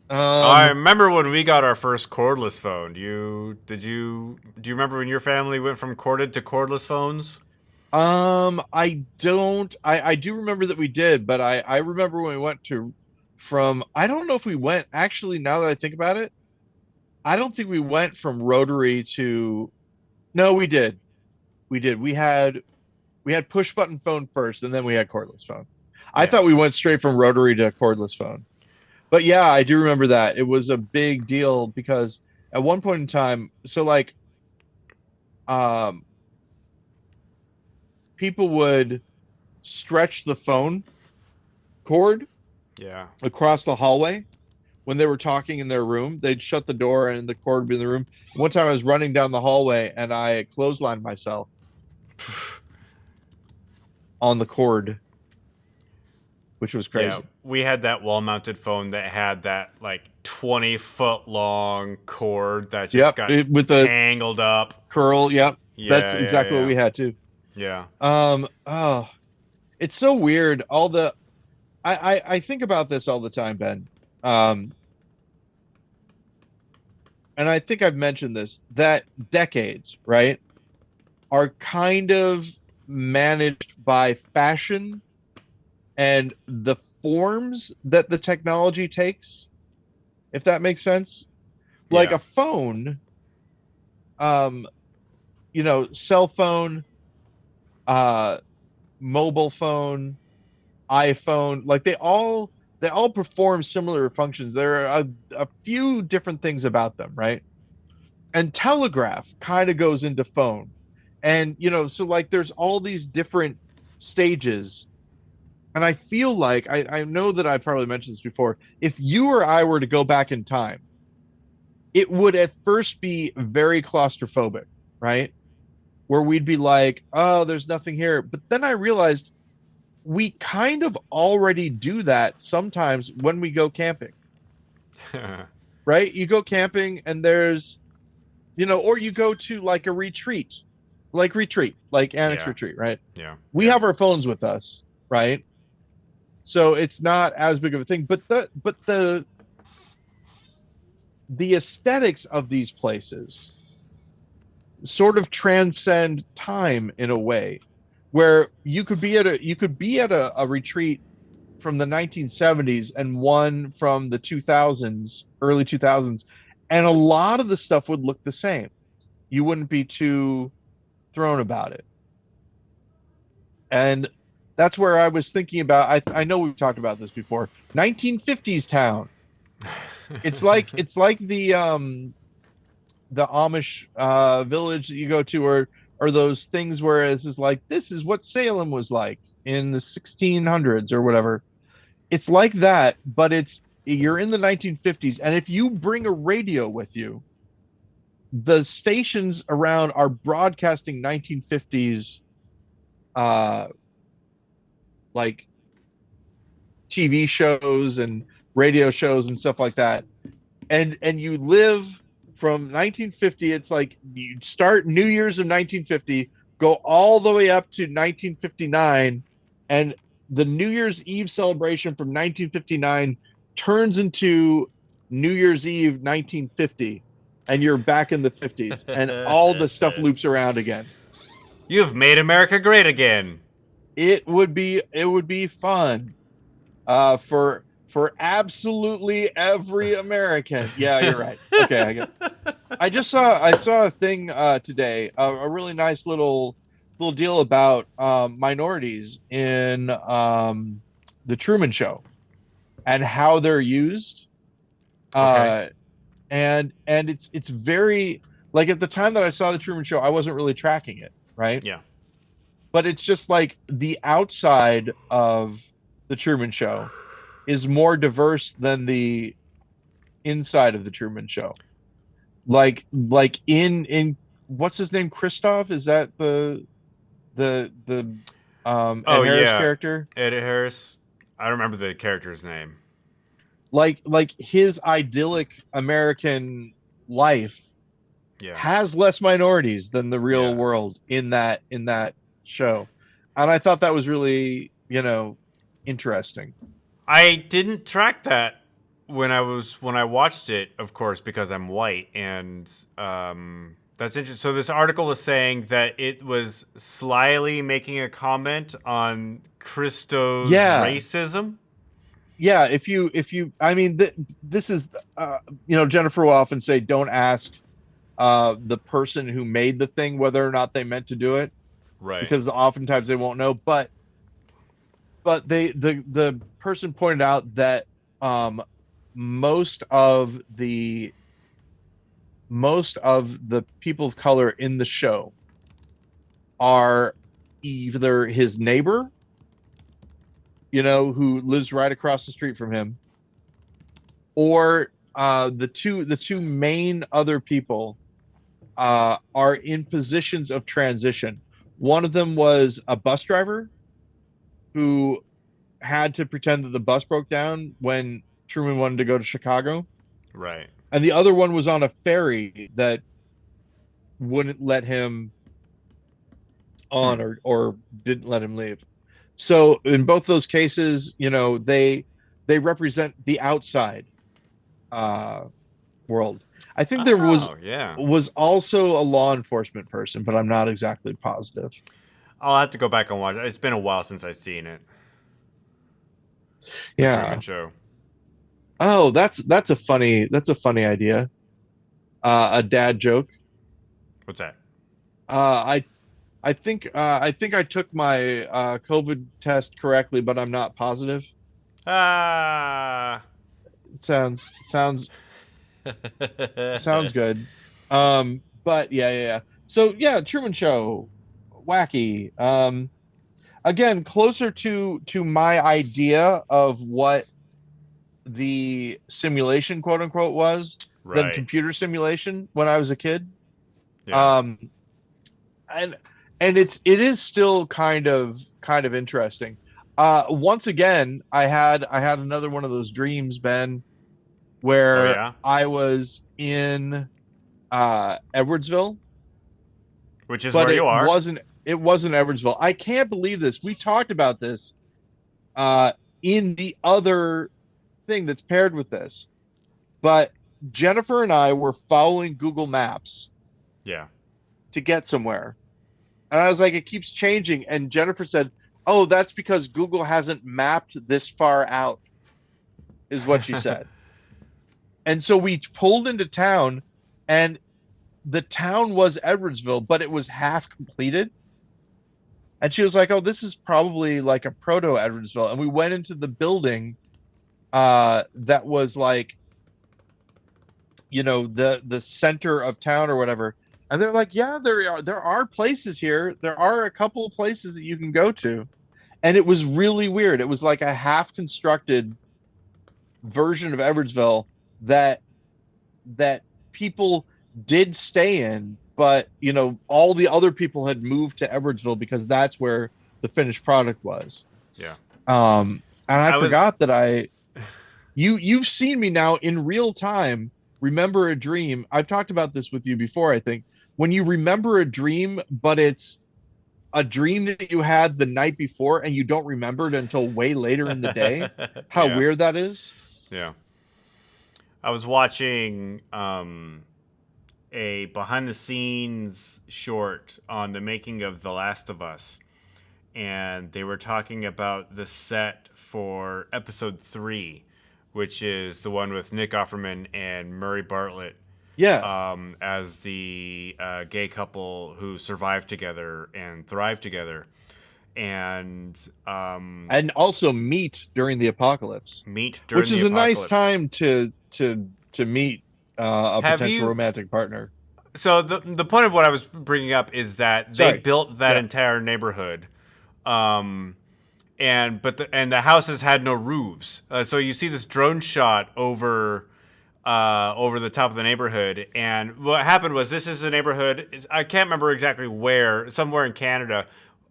I remember when we got our first cordless phone. Do you remember when your family went from corded to cordless phones? I don't. I do remember that we did, but I remember when we went from. I don't know if we went, actually, now that I think about it, I don't think we went from rotary to. No, we did. We did. We had push button phone first, and then we had cordless phone. I thought we went straight from rotary to cordless phone. But yeah, I do remember that. It was a big deal because at one point in time, so like people would stretch the phone cord across the hallway when they were talking in their room. They'd shut the door and the cord would be in the room. One time I was running down the hallway and I clotheslined myself on the cord, which was crazy. Yeah, we had that wall-mounted phone that had that like 20-foot long cord that just got with tangled up. Curl, yep. Yeah, that's exactly what we had too. Yeah. Oh, it's so weird. I think about this all the time, Ben. And I think I've mentioned this, that decades, right, are kind of managed by fashion and the forms that the technology takes, if that makes sense. Like a phone, cell phone, mobile phone, iPhone, like they all perform similar functions. There are a few different things about them, right? And telegraph kind of goes into phone. And so like there's all these different stages. And I feel like I know that I probably mentioned this before. If you or I were to go back in time, it would at first be very claustrophobic, right? Where we'd be like, oh, there's nothing here. But then I realized we kind of already do that sometimes when we go camping. Right? You go camping and there's, or you go to like a retreat, like Annex retreat, right? Yeah. We have our phones with us, right? So it's not as big of a thing, but the aesthetics of these places sort of transcend time in a way where you could be at a retreat from the 1970s and one from the 2000s, early 2000s, and a lot of the stuff would look the same. You wouldn't be too thrown about it. And that's where I was thinking about. I know we've talked about this before. 1950s town. It's like the Amish village that you go to, or those things where this is what Salem was like in the 1600s or whatever. It's like that, but you're in the 1950s, and if you bring a radio with you, the stations around are broadcasting 1950s like TV shows and radio shows and stuff like that. And you live from 1950, it's like you start New Year's of 1950, go all the way up to 1959, and the New Year's Eve celebration from 1959 turns into New Year's Eve 1950, and you're back in the 50s, and all the stuff loops around again. You've made America great again. It would be fun for absolutely every American. Yeah, you're right. Okay, I get it. I saw a thing today, a really nice little deal about minorities in the Truman Show and how they're used. Okay. And it's very, like, at the time that I saw the Truman Show, I wasn't really tracking it, right? Yeah. But it's just like the outside of the Truman Show is more diverse than the inside of the Truman Show. Like in what's his name? Christoph? Is that the Ed Harris character? Ed Harris. I don't remember the character's name. Like his idyllic American life has less minorities than the real world in that show. And I thought that was really, interesting. I didn't track that when I watched it, of course, because I'm white, and that's interesting. So this article was saying that it was slyly making a comment on Christo's racism. Yeah, if you, I mean, this is, Jennifer will often say, don't ask the person who made the thing whether or not they meant to do it, right? Because oftentimes they won't know. But the person pointed out that most of the people of color in the show are either his neighbor, who lives right across the street from him, or the two main other people are in positions of transition. One of them was a bus driver who had to pretend that the bus broke down when Truman wanted to go to Chicago. Right. And the other one was on a ferry that wouldn't let him on or didn't let him leave. So in both those cases, they represent the outside world. I think there was also a law enforcement person, but I'm not exactly positive. I'll have to go back and watch it. It's been a while since I've seen it. The Truman Show. Oh, that's a funny idea. A dad joke. What's that? I think I took my COVID test correctly, but I'm not positive. It sounds good. But yeah. So yeah, Truman Show, wacky. Again, closer to my idea of what the simulation, quote unquote, was than computer simulation when I was a kid. Yeah. And it is still kind of interesting. Once again, I had another one of those dreams, Ben, where I was in Edwardsville, which is where you are. It wasn't Edwardsville. I can't believe this. We talked about this in the other thing that's paired with this, but Jennifer and I were following Google Maps. Yeah. To get somewhere. And I was like, it keeps changing. And Jennifer said, oh, that's because Google hasn't mapped this far out, is what she said. And so we pulled into town, and the town was Edwardsville, but it was half completed. And she was like, oh, this is probably like a proto Edwardsville. And we went into the building that was like, the center of town or whatever. And they're like, yeah, there are places here. There are a couple of places that you can go to. And it was really weird. It was like a half constructed version of Edwardsville that people did stay in, but all the other people had moved to Edwardsville because that's where the finished product was. Yeah. And I forgot that you've seen me now in real time remember a dream. I've talked about this with you before, I think. When you remember a dream, but it's a dream that you had the night before and you don't remember it until way later in the day, how weird that is. Yeah. I was watching a behind-the-scenes short on the making of The Last of Us, and they were talking about the set for episode 3, which is the one with Nick Offerman and Murray Bartlett. Yeah. As the gay couple who survive together and thrive together, and also meet during the apocalypse. Which is a nice time to meet a potential romantic partner. So the point of what I was bringing up is that they built that entire neighborhood, and the houses had no roofs. So you see this drone shot over the top of the neighborhood. And what happened was, this is a neighborhood, I can't remember exactly where, somewhere in Canada,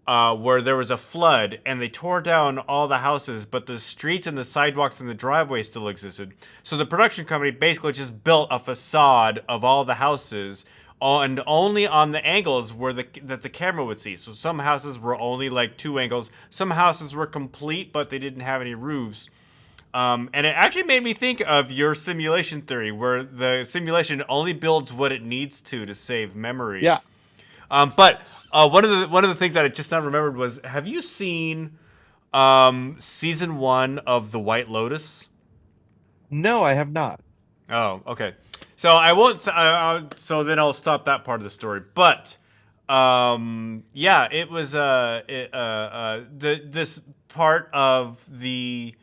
where there was a flood and they tore down all the houses, but the streets and the sidewalks and the driveways still existed. So the production company basically just built a facade of all the houses, and only on the angles that the camera would see. So some houses were only like 2 angles. Some houses were complete, but they didn't have any roofs. And it actually made me think of your simulation theory, where the simulation only builds what it needs to save memory. Yeah. But one of the things that I just now remembered was, have you seen season 1 of The White Lotus? No, I have not. Oh, okay. So I won't. So then I'll stop that part of the story. But yeah, it was this part of the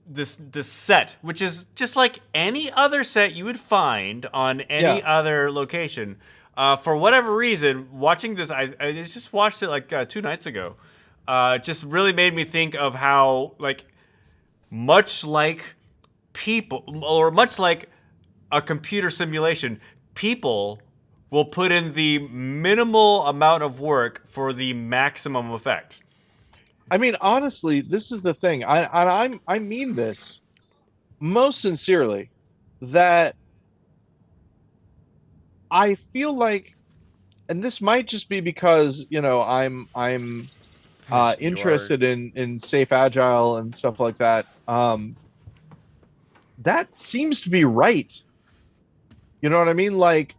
this set, which is just like any other set you would find on any other location. For whatever reason, watching this, I just watched it like 2 nights ago. It just really made me think of how, like, much like people, or much like a computer simulation, people will put in the minimal amount of work for the maximum effect. I mean, honestly, this is the thing. I mean this most sincerely, that I feel like, and this might just be because, I'm interested in safe agile and stuff like that. That seems to be right. You know what I mean? Like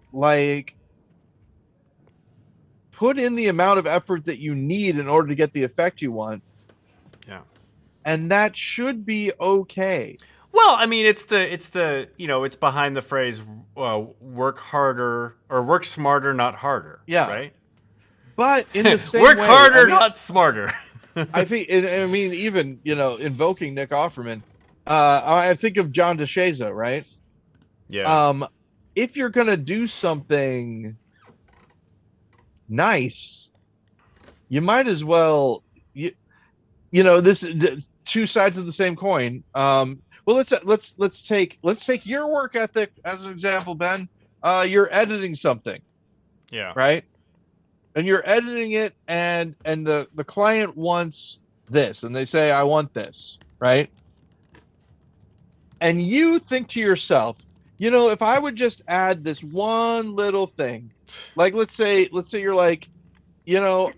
put in the amount of effort that you need in order to get the effect you want. Yeah. And that should be okay. Well, I mean, it's behind the phrase work harder or work smarter, not harder. Yeah. Right. But in the same work way, harder, not smarter. I think, even, invoking Nick Offerman, I think of John DeShaza, right? Yeah. If you're going to do something nice, you might as well, this two sides of the same coin. Well, let's take your work ethic as an example, Ben. You're editing something. Yeah. Right? And you're editing it, and the client wants this, and they say, I want this, right? And you think to yourself, if I would just add this one little thing, like let's say you're like,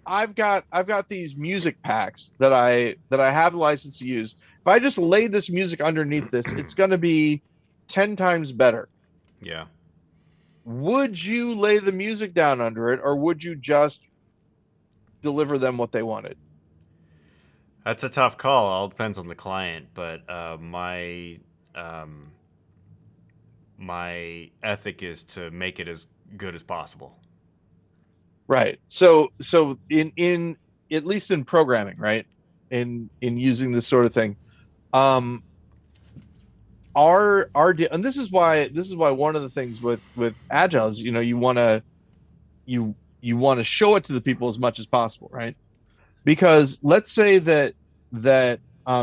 I've got these music packs that I have the license to use. If I just lay this music underneath this, it's going to be 10 times better. Yeah. Would you lay the music down under it, or would you just deliver them what they wanted? That's a tough call. All depends on the client, but my ethic is to make it as good as possible. Right. So in at least in programming, right? In using this sort of thing, and this is why one of the things with agile is, you want to show it to the people as much as possible, right? Because let's say that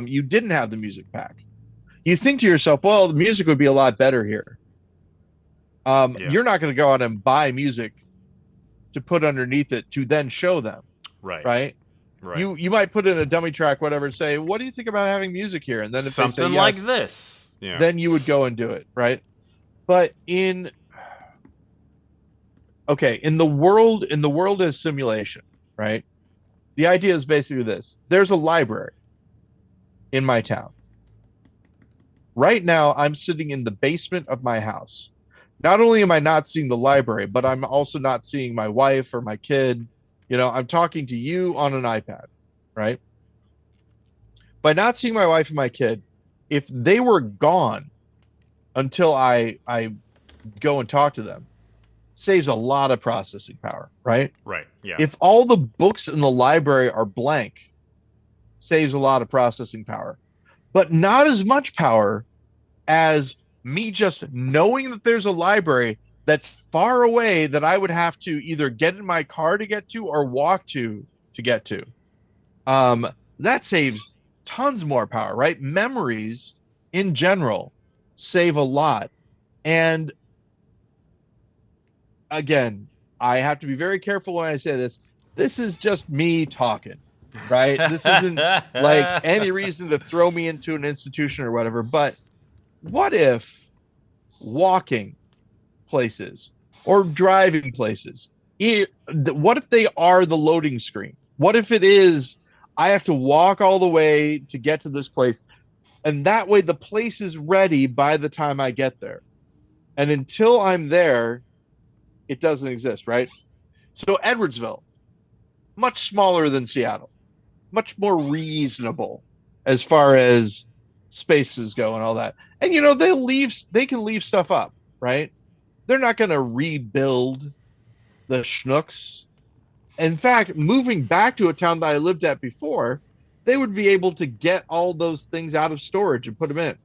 you didn't have the music pack. You think to yourself, well, the music would be a lot better here. You're not going to go out and buy music to put underneath it to then show them. Right. You might put in a dummy track, whatever, and say, what do you think about having music here? And then if something they say yes, like this, then you would go and do it, right? But in the world as simulation, right? The idea is basically this. There's a library in my town. Right now, I'm sitting in the basement of my house. Not only am I not seeing the library, but I'm also not seeing my wife or my kid. I'm talking to you on an iPad, right? By not seeing my wife and my kid, if they were gone until I go and talk to them, saves a lot of processing power, right? Right, yeah. If all the books in the library are blank, saves a lot of processing power. But not as much power as me just knowing that there's a library that's far away that I would have to either get in my car to get to or walk to get to. That saves tons more power, right? Memories in general save a lot. And again, I have to be very careful when I say this. This is just me talking, right? This isn't like any reason to throw me into an institution or whatever. But what if walking places or driving places, what if they are the loading screen? What if it is, I have to walk all the way to get to this place, and that way the place is ready by the time I get there. And until I'm there, it doesn't exist, right? So Edwardsville, much smaller than Seattle, much more reasonable as far as spaces go and all that. And they can leave stuff up, right? They're not going to rebuild the schnooks. In fact, moving back to a town that I lived at before, they would be able to get all those things out of storage and put them in.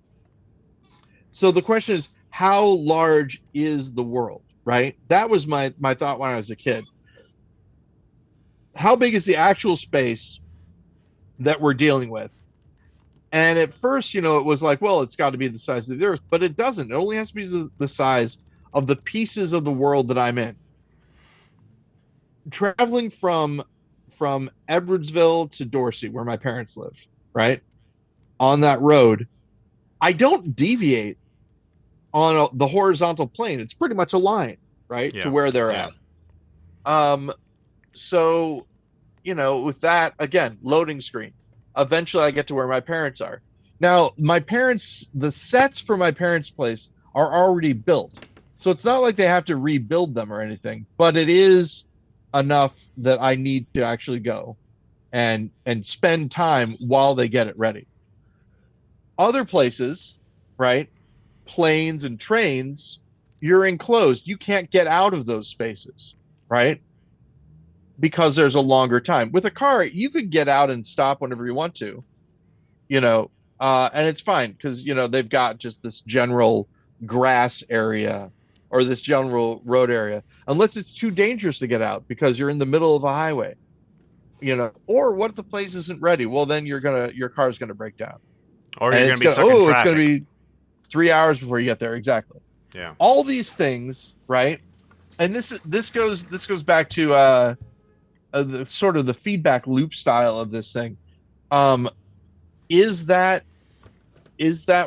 So the question is, how large is the world? right? That was my thought when I was a kid. How big is the actual space that we're dealing with? And at first, it was like, well, it's got to be the size of the Earth, but it doesn't. It only has to be the size of the pieces of the world that I'm in. Traveling from Edwardsville to Dorsey, where my parents live, right? On that road, I don't deviate on the horizontal plane. It's pretty much a line, right, to where they're at. So, with that, again, loading screen. Eventually, I get to where my parents are. Now, the sets for my parents' place are already built. So it's not like they have to rebuild them or anything, but it is enough that I need to actually go and spend time while they get it ready. Other places, right, planes and trains, you're enclosed. You can't get out of those spaces, right? Because there's a longer time. With a car, you could get out and stop whenever you want to, and it's fine because, they've got just this general grass area or this general road area, unless it's too dangerous to get out because you're in the middle of a highway, or what if the place isn't ready? Well, then your car's going to break down. Or you're going to be stuck in traffic. It's going to be 3 hours before you get there. Exactly. Yeah. All these things, right? And this goes back to the sort of the feedback loop style of this thing. Is that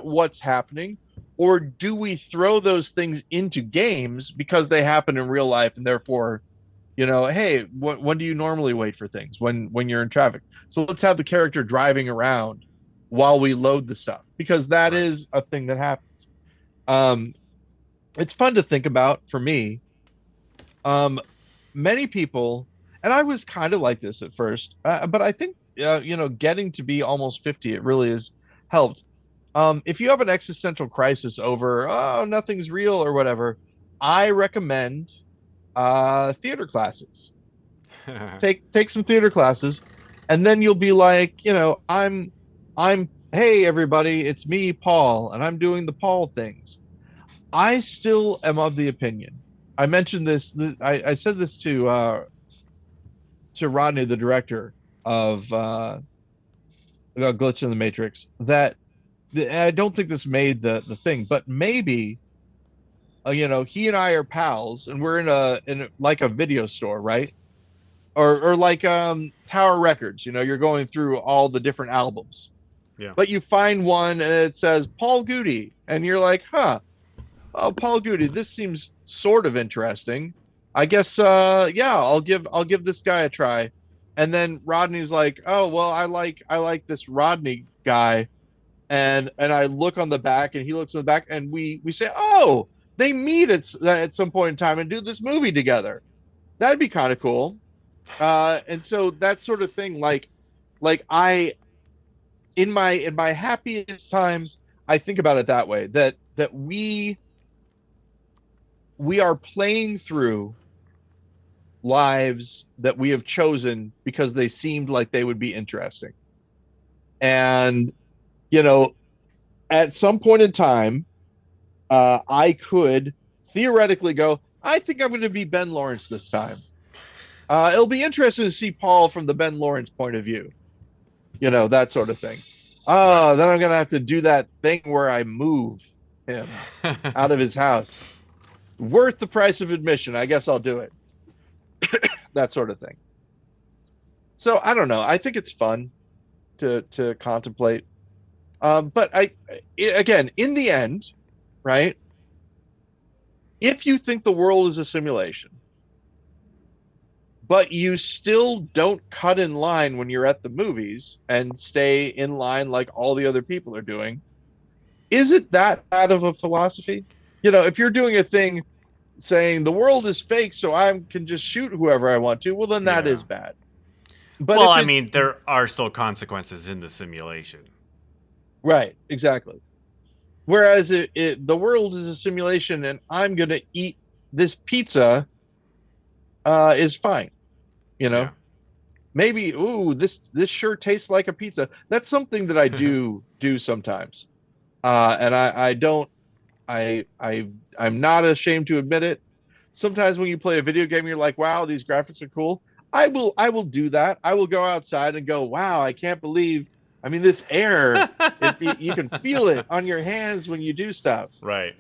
what's happening, or do we throw those things into games because they happen in real life and therefore, hey, when do you normally wait for things? When you're in traffic. So let's have the character driving around while we load the stuff, because that is a thing that happens. It's fun to think about for me. Many people, and I was kind of like this at first, but I think, getting to be almost 50, it really has helped. If you have an existential crisis over, nothing's real or whatever, I recommend theater classes. Take some theater classes, and then you'll be like, hey, everybody, it's me, Paul, and I'm doing the Paul things. I still am of the opinion. I mentioned this. I said this to Rodney, the director of Glitch in the Matrix, that I don't think this made the thing, but maybe, he and I are pals, and we're in like a video store, right? Or like Tower Records. You're going through all the different albums. Yeah. But you find one and it says Paul Goody, and you're like, huh. Oh, Paul Goody, this seems sort of interesting. I guess, I'll give this guy a try. And then Rodney's like, oh, well, I like this Rodney guy, and I look on the back, and he looks on the back, and we say, oh, they meet at some point in time and do this movie together. That'd be kind of cool. And so that sort of thing, like I, in my happiest times, I think about it that way, that we are playing through lives that we have chosen because they seemed like they would be interesting. And, at some point in time, I could theoretically go, I think I'm going to be Ben Lawrence this time. It'll be interesting to see Paul from the Ben Lawrence point of view, that sort of thing. Then I'm going to have to do that thing where I move him out of his house. Worth the price of admission. I guess I'll do it. That sort of thing. So I don't know. I think it's fun to contemplate. But again, in the end, right? If you think the world is a simulation, but you still don't cut in line when you're at the movies and stay in line like all the other people are doing, is it that bad of a philosophy? If you're doing a thing saying the world is fake, so I can just shoot whoever I want to, well, then that is bad. But I mean, there are still consequences in the simulation. Right, exactly. Whereas the world is a simulation and I'm going to eat this pizza is fine. Maybe, this sure tastes like a pizza. That's something that I do sometimes. And I'm not ashamed to admit it. sometimes when you play a video game, you're like, wow, these graphics are cool. I will do that. I will go outside and go, wow, I can't believe. I mean, this air, you can feel it on your hands when you do stuff. Right.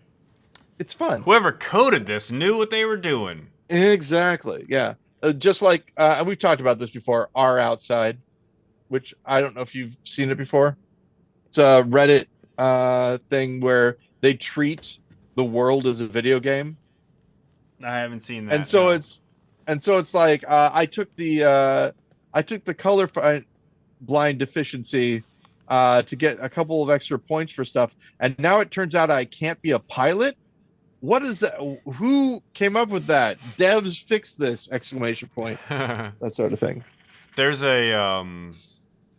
It's fun. Whoever coded this knew what they were doing. Exactly. Yeah. Just like, and we've talked about this before, R Outside, which I don't know if you've seen it before. It's a Reddit thing where they treat the world as a video game. I haven't seen that. And so no. it's like I took the color blind deficiency to get a couple of extra points for stuff, and now it turns out I can't be a pilot. What is that? Who came up with that? Devs fix this! Exclamation point. That sort of thing. There's a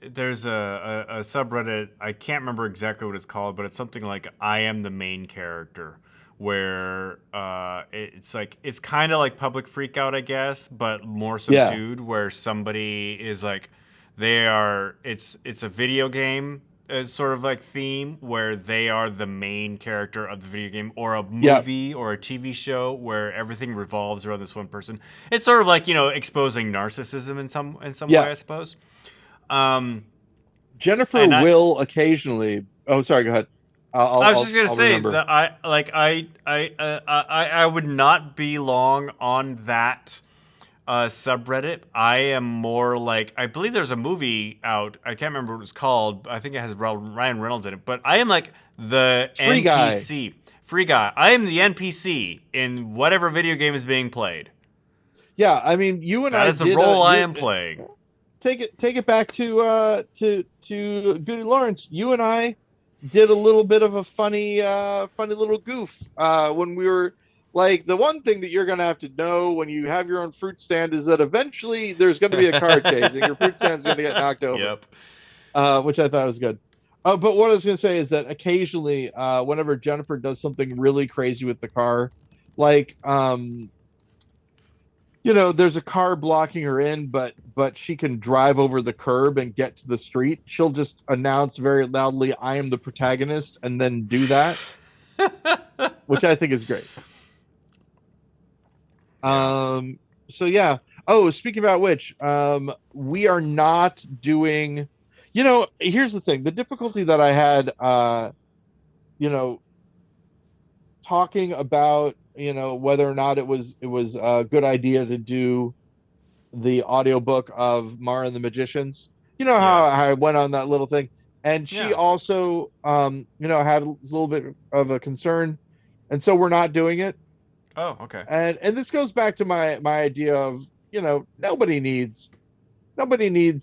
subreddit. I can't remember exactly what it's called, but it's something like "I am the main character," where it's like it's kind of like Public Freakout, I guess, but more subdued. Yeah. Where somebody is like, it's a video game. Sort of like theme where they are the main character of the video game, or a movie or a TV show where everything revolves around this one person. It's sort of like, exposing narcissism in some way, I suppose. Jennifer will occasionally. Oh, sorry. Go ahead. I was just gonna say that I would not be long on that subreddit. I am more like, I believe there's a movie out. I can't remember what it's called. I think it has Ryan Reynolds in it. But I am like the NPC. Free guy. I am the NPC in whatever video game is being played. Yeah, I mean, you and that is the role I am playing. Take it back to GudeLaurance. You and I did a little bit of a funny little goof when we were. Like, the one thing that you're going to have to know when you have your own fruit stand is that eventually there's going to be a car chase and your fruit stand's going to get knocked over. Yep. Which I thought was good. But what I was going to say is that occasionally, whenever Jennifer does something really crazy with the car, like, there's a car blocking her in, but she can drive over the curb and get to the street, she'll just announce very loudly, "I am the protagonist," and then do that, which I think is great. So yeah. Oh, speaking about which, we are not doing, here's the thing. The difficulty that I had, talking about, whether or not it was a good idea to do the audiobook of Mara and the Magicians. How I went on that little thing. And she also, had a little bit of a concern. And so we're not doing it. Oh, okay. And this goes back to my idea of, nobody needs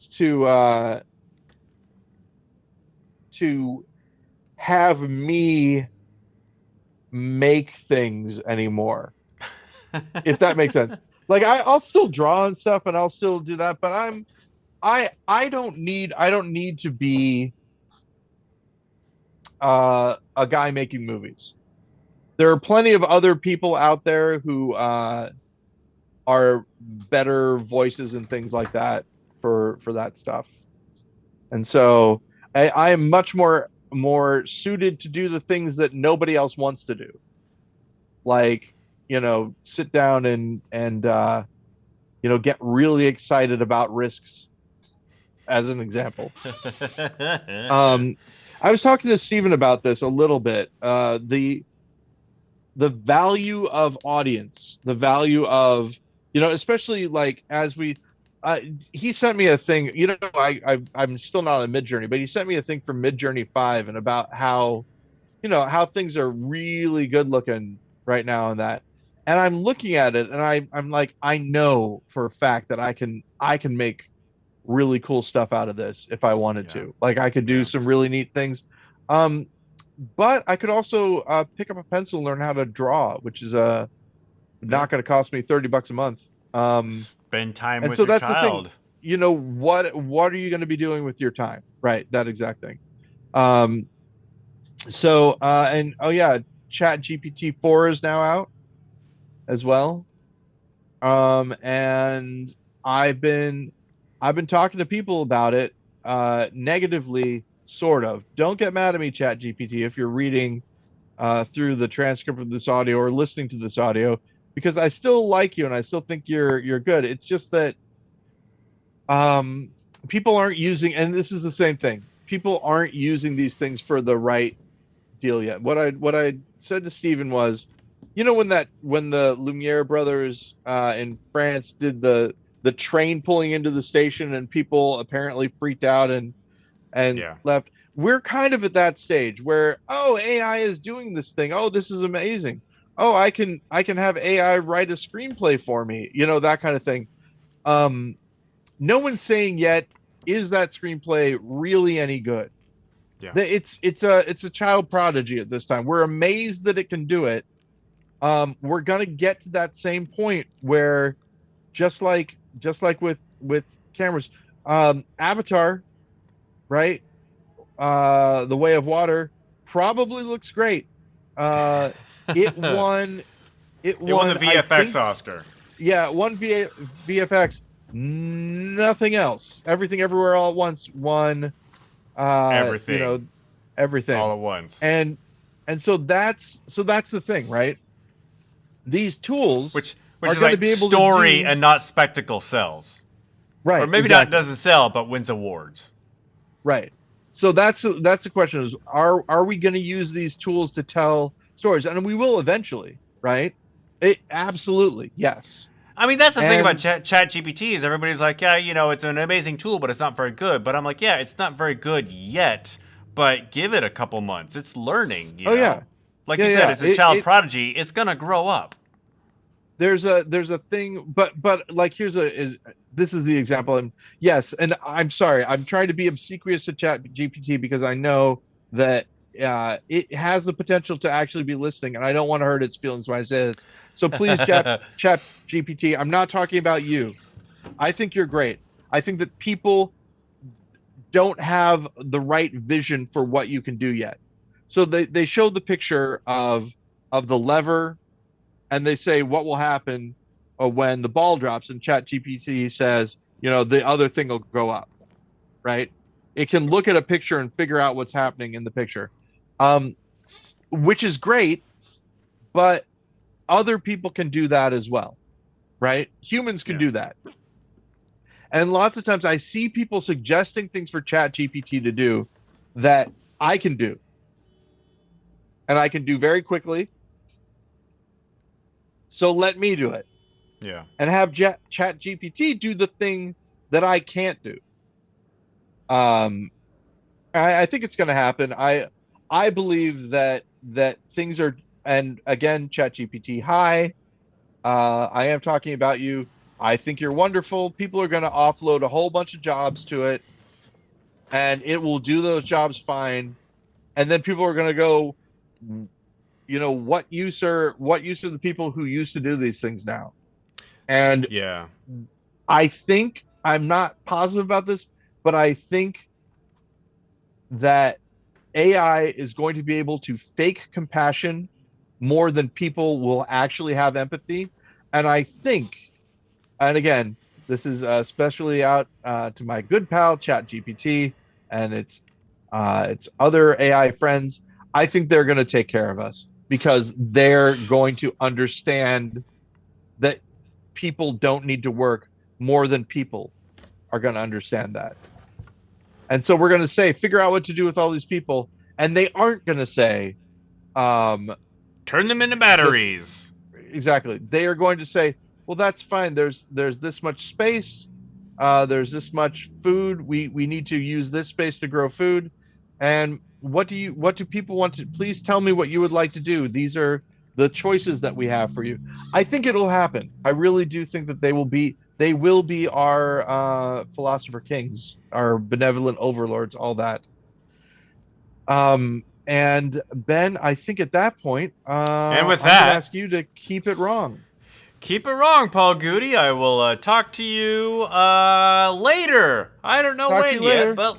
to have me make things anymore. If that makes sense. Like, I'll still draw and stuff and I'll still do that, but I don't need to be a guy making movies. There are plenty of other people out there who are better voices and things like that for that stuff. And so I am much more suited to do the things that nobody else wants to do. Like, sit down and get really excited about risks, as an example. I was talking to Steven about this a little bit. The value of audience, the value of, especially like as he sent me a thing, I'm still not on Midjourney, but he sent me a thing from Midjourney 5 and about how, how things are really good looking right now in that. And I'm looking at it and I'm like, I know for a fact that I can make really cool stuff out of this if I wanted to. Like, I could do some really neat things. But I could also pick up a pencil and learn how to draw, which is not going to cost me $30 a month. Spend time with your child. The thing. What are you going to be doing with your time? Right, that exact thing. Chat GPT 4 is now out as well. And I've been talking to people about it negatively. Sort of. Don't get mad at me, Chat GPT, if you're reading through the transcript of this audio or listening to this audio. because I still like you and I still think you're good. It's just that people aren't using, and this is the same thing. People aren't using these things for the right deal yet. What I said to Stephen was, when the Lumiere brothers in France did the train pulling into the station and people apparently freaked out and Yeah. left. We're kind of at that stage where, oh, AI is doing this thing. Oh, this is amazing. Oh, I can have AI write a screenplay for me. That kind of thing. No one's saying yet, is that screenplay really any good? Yeah. It's a child prodigy at this time. We're amazed that it can do it. We're gonna get to that same point where, just like with cameras, Avatar, right? The Way of Water probably looks great. It won. It won the VFX Oscar. Yeah, it won VFX. Nothing else. Everything, Everywhere, All at Once won. Everything. Everything all at once. And so that's the thing, right? These tools, which are is going like to be able story to do, and not spectacle sells, right? Or maybe exactly. not doesn't sell, but wins awards, right? So that's the question: is are we going to use these tools to tell stories? And we will eventually, right? It absolutely, yes. I mean, that's the thing about ChatGPT is everybody's like, yeah, it's an amazing tool, but it's not very good. But I'm like, yeah, it's not very good yet, but give it a couple months. It's learning, you know? Yeah. Like you said, it's a child prodigy. It's gonna grow up. There's a thing, but like this is the example. And yes, and I'm sorry, I'm trying to be obsequious to ChatGPT because I know that it has the potential to actually be listening, and I don't want to hurt its feelings when I say this. So please, ChatGPT, I'm not talking about you. I think you're great. I think that people don't have the right vision for what you can do yet. So they showed the picture of the lever, and they say what will happen when the ball drops, and ChatGPT says, the other thing will go up, right? It can look at a picture and figure out what's happening in the picture, which is great, but other people can do that as well, right? Humans can do that. And lots of times I see people suggesting things for ChatGPT to do that I can do. And I can do very quickly. So let me do it. Yeah. And have ChatGPT do the thing that I can't do. I think it's going to happen. I believe that things are, and again, ChatGPT, hi. I am talking about you. I think you're wonderful. People are going to offload a whole bunch of jobs to it, and it will do those jobs fine. And then people are going to go, what use are the people who used to do these things now? And I think, I'm not positive about this, but I think that AI is going to be able to fake compassion more than people will actually have empathy. And I think, and again, this is especially out to my good pal ChatGPT and its other AI friends. I think they're going to take care of us because they're going to understand that people don't need to work more than people are going to understand that. And so we're going to say, figure out what to do with all these people. And they aren't going to say, turn them into batteries. Exactly. They are going to say, well, that's fine. There's this much space. There's this much food. We need to use this space to grow food. And what do people want to, please tell me what you would like to do. These are the choices that we have for you. I think it'll happen. I really do think that they will be our philosopher kings, our benevolent overlords, all that. And Ben, I think at that point, and with I'm that, gonna ask you to keep it wrong. Keep it wrong, Paul Goody. I will talk to you later. I don't know when yet, but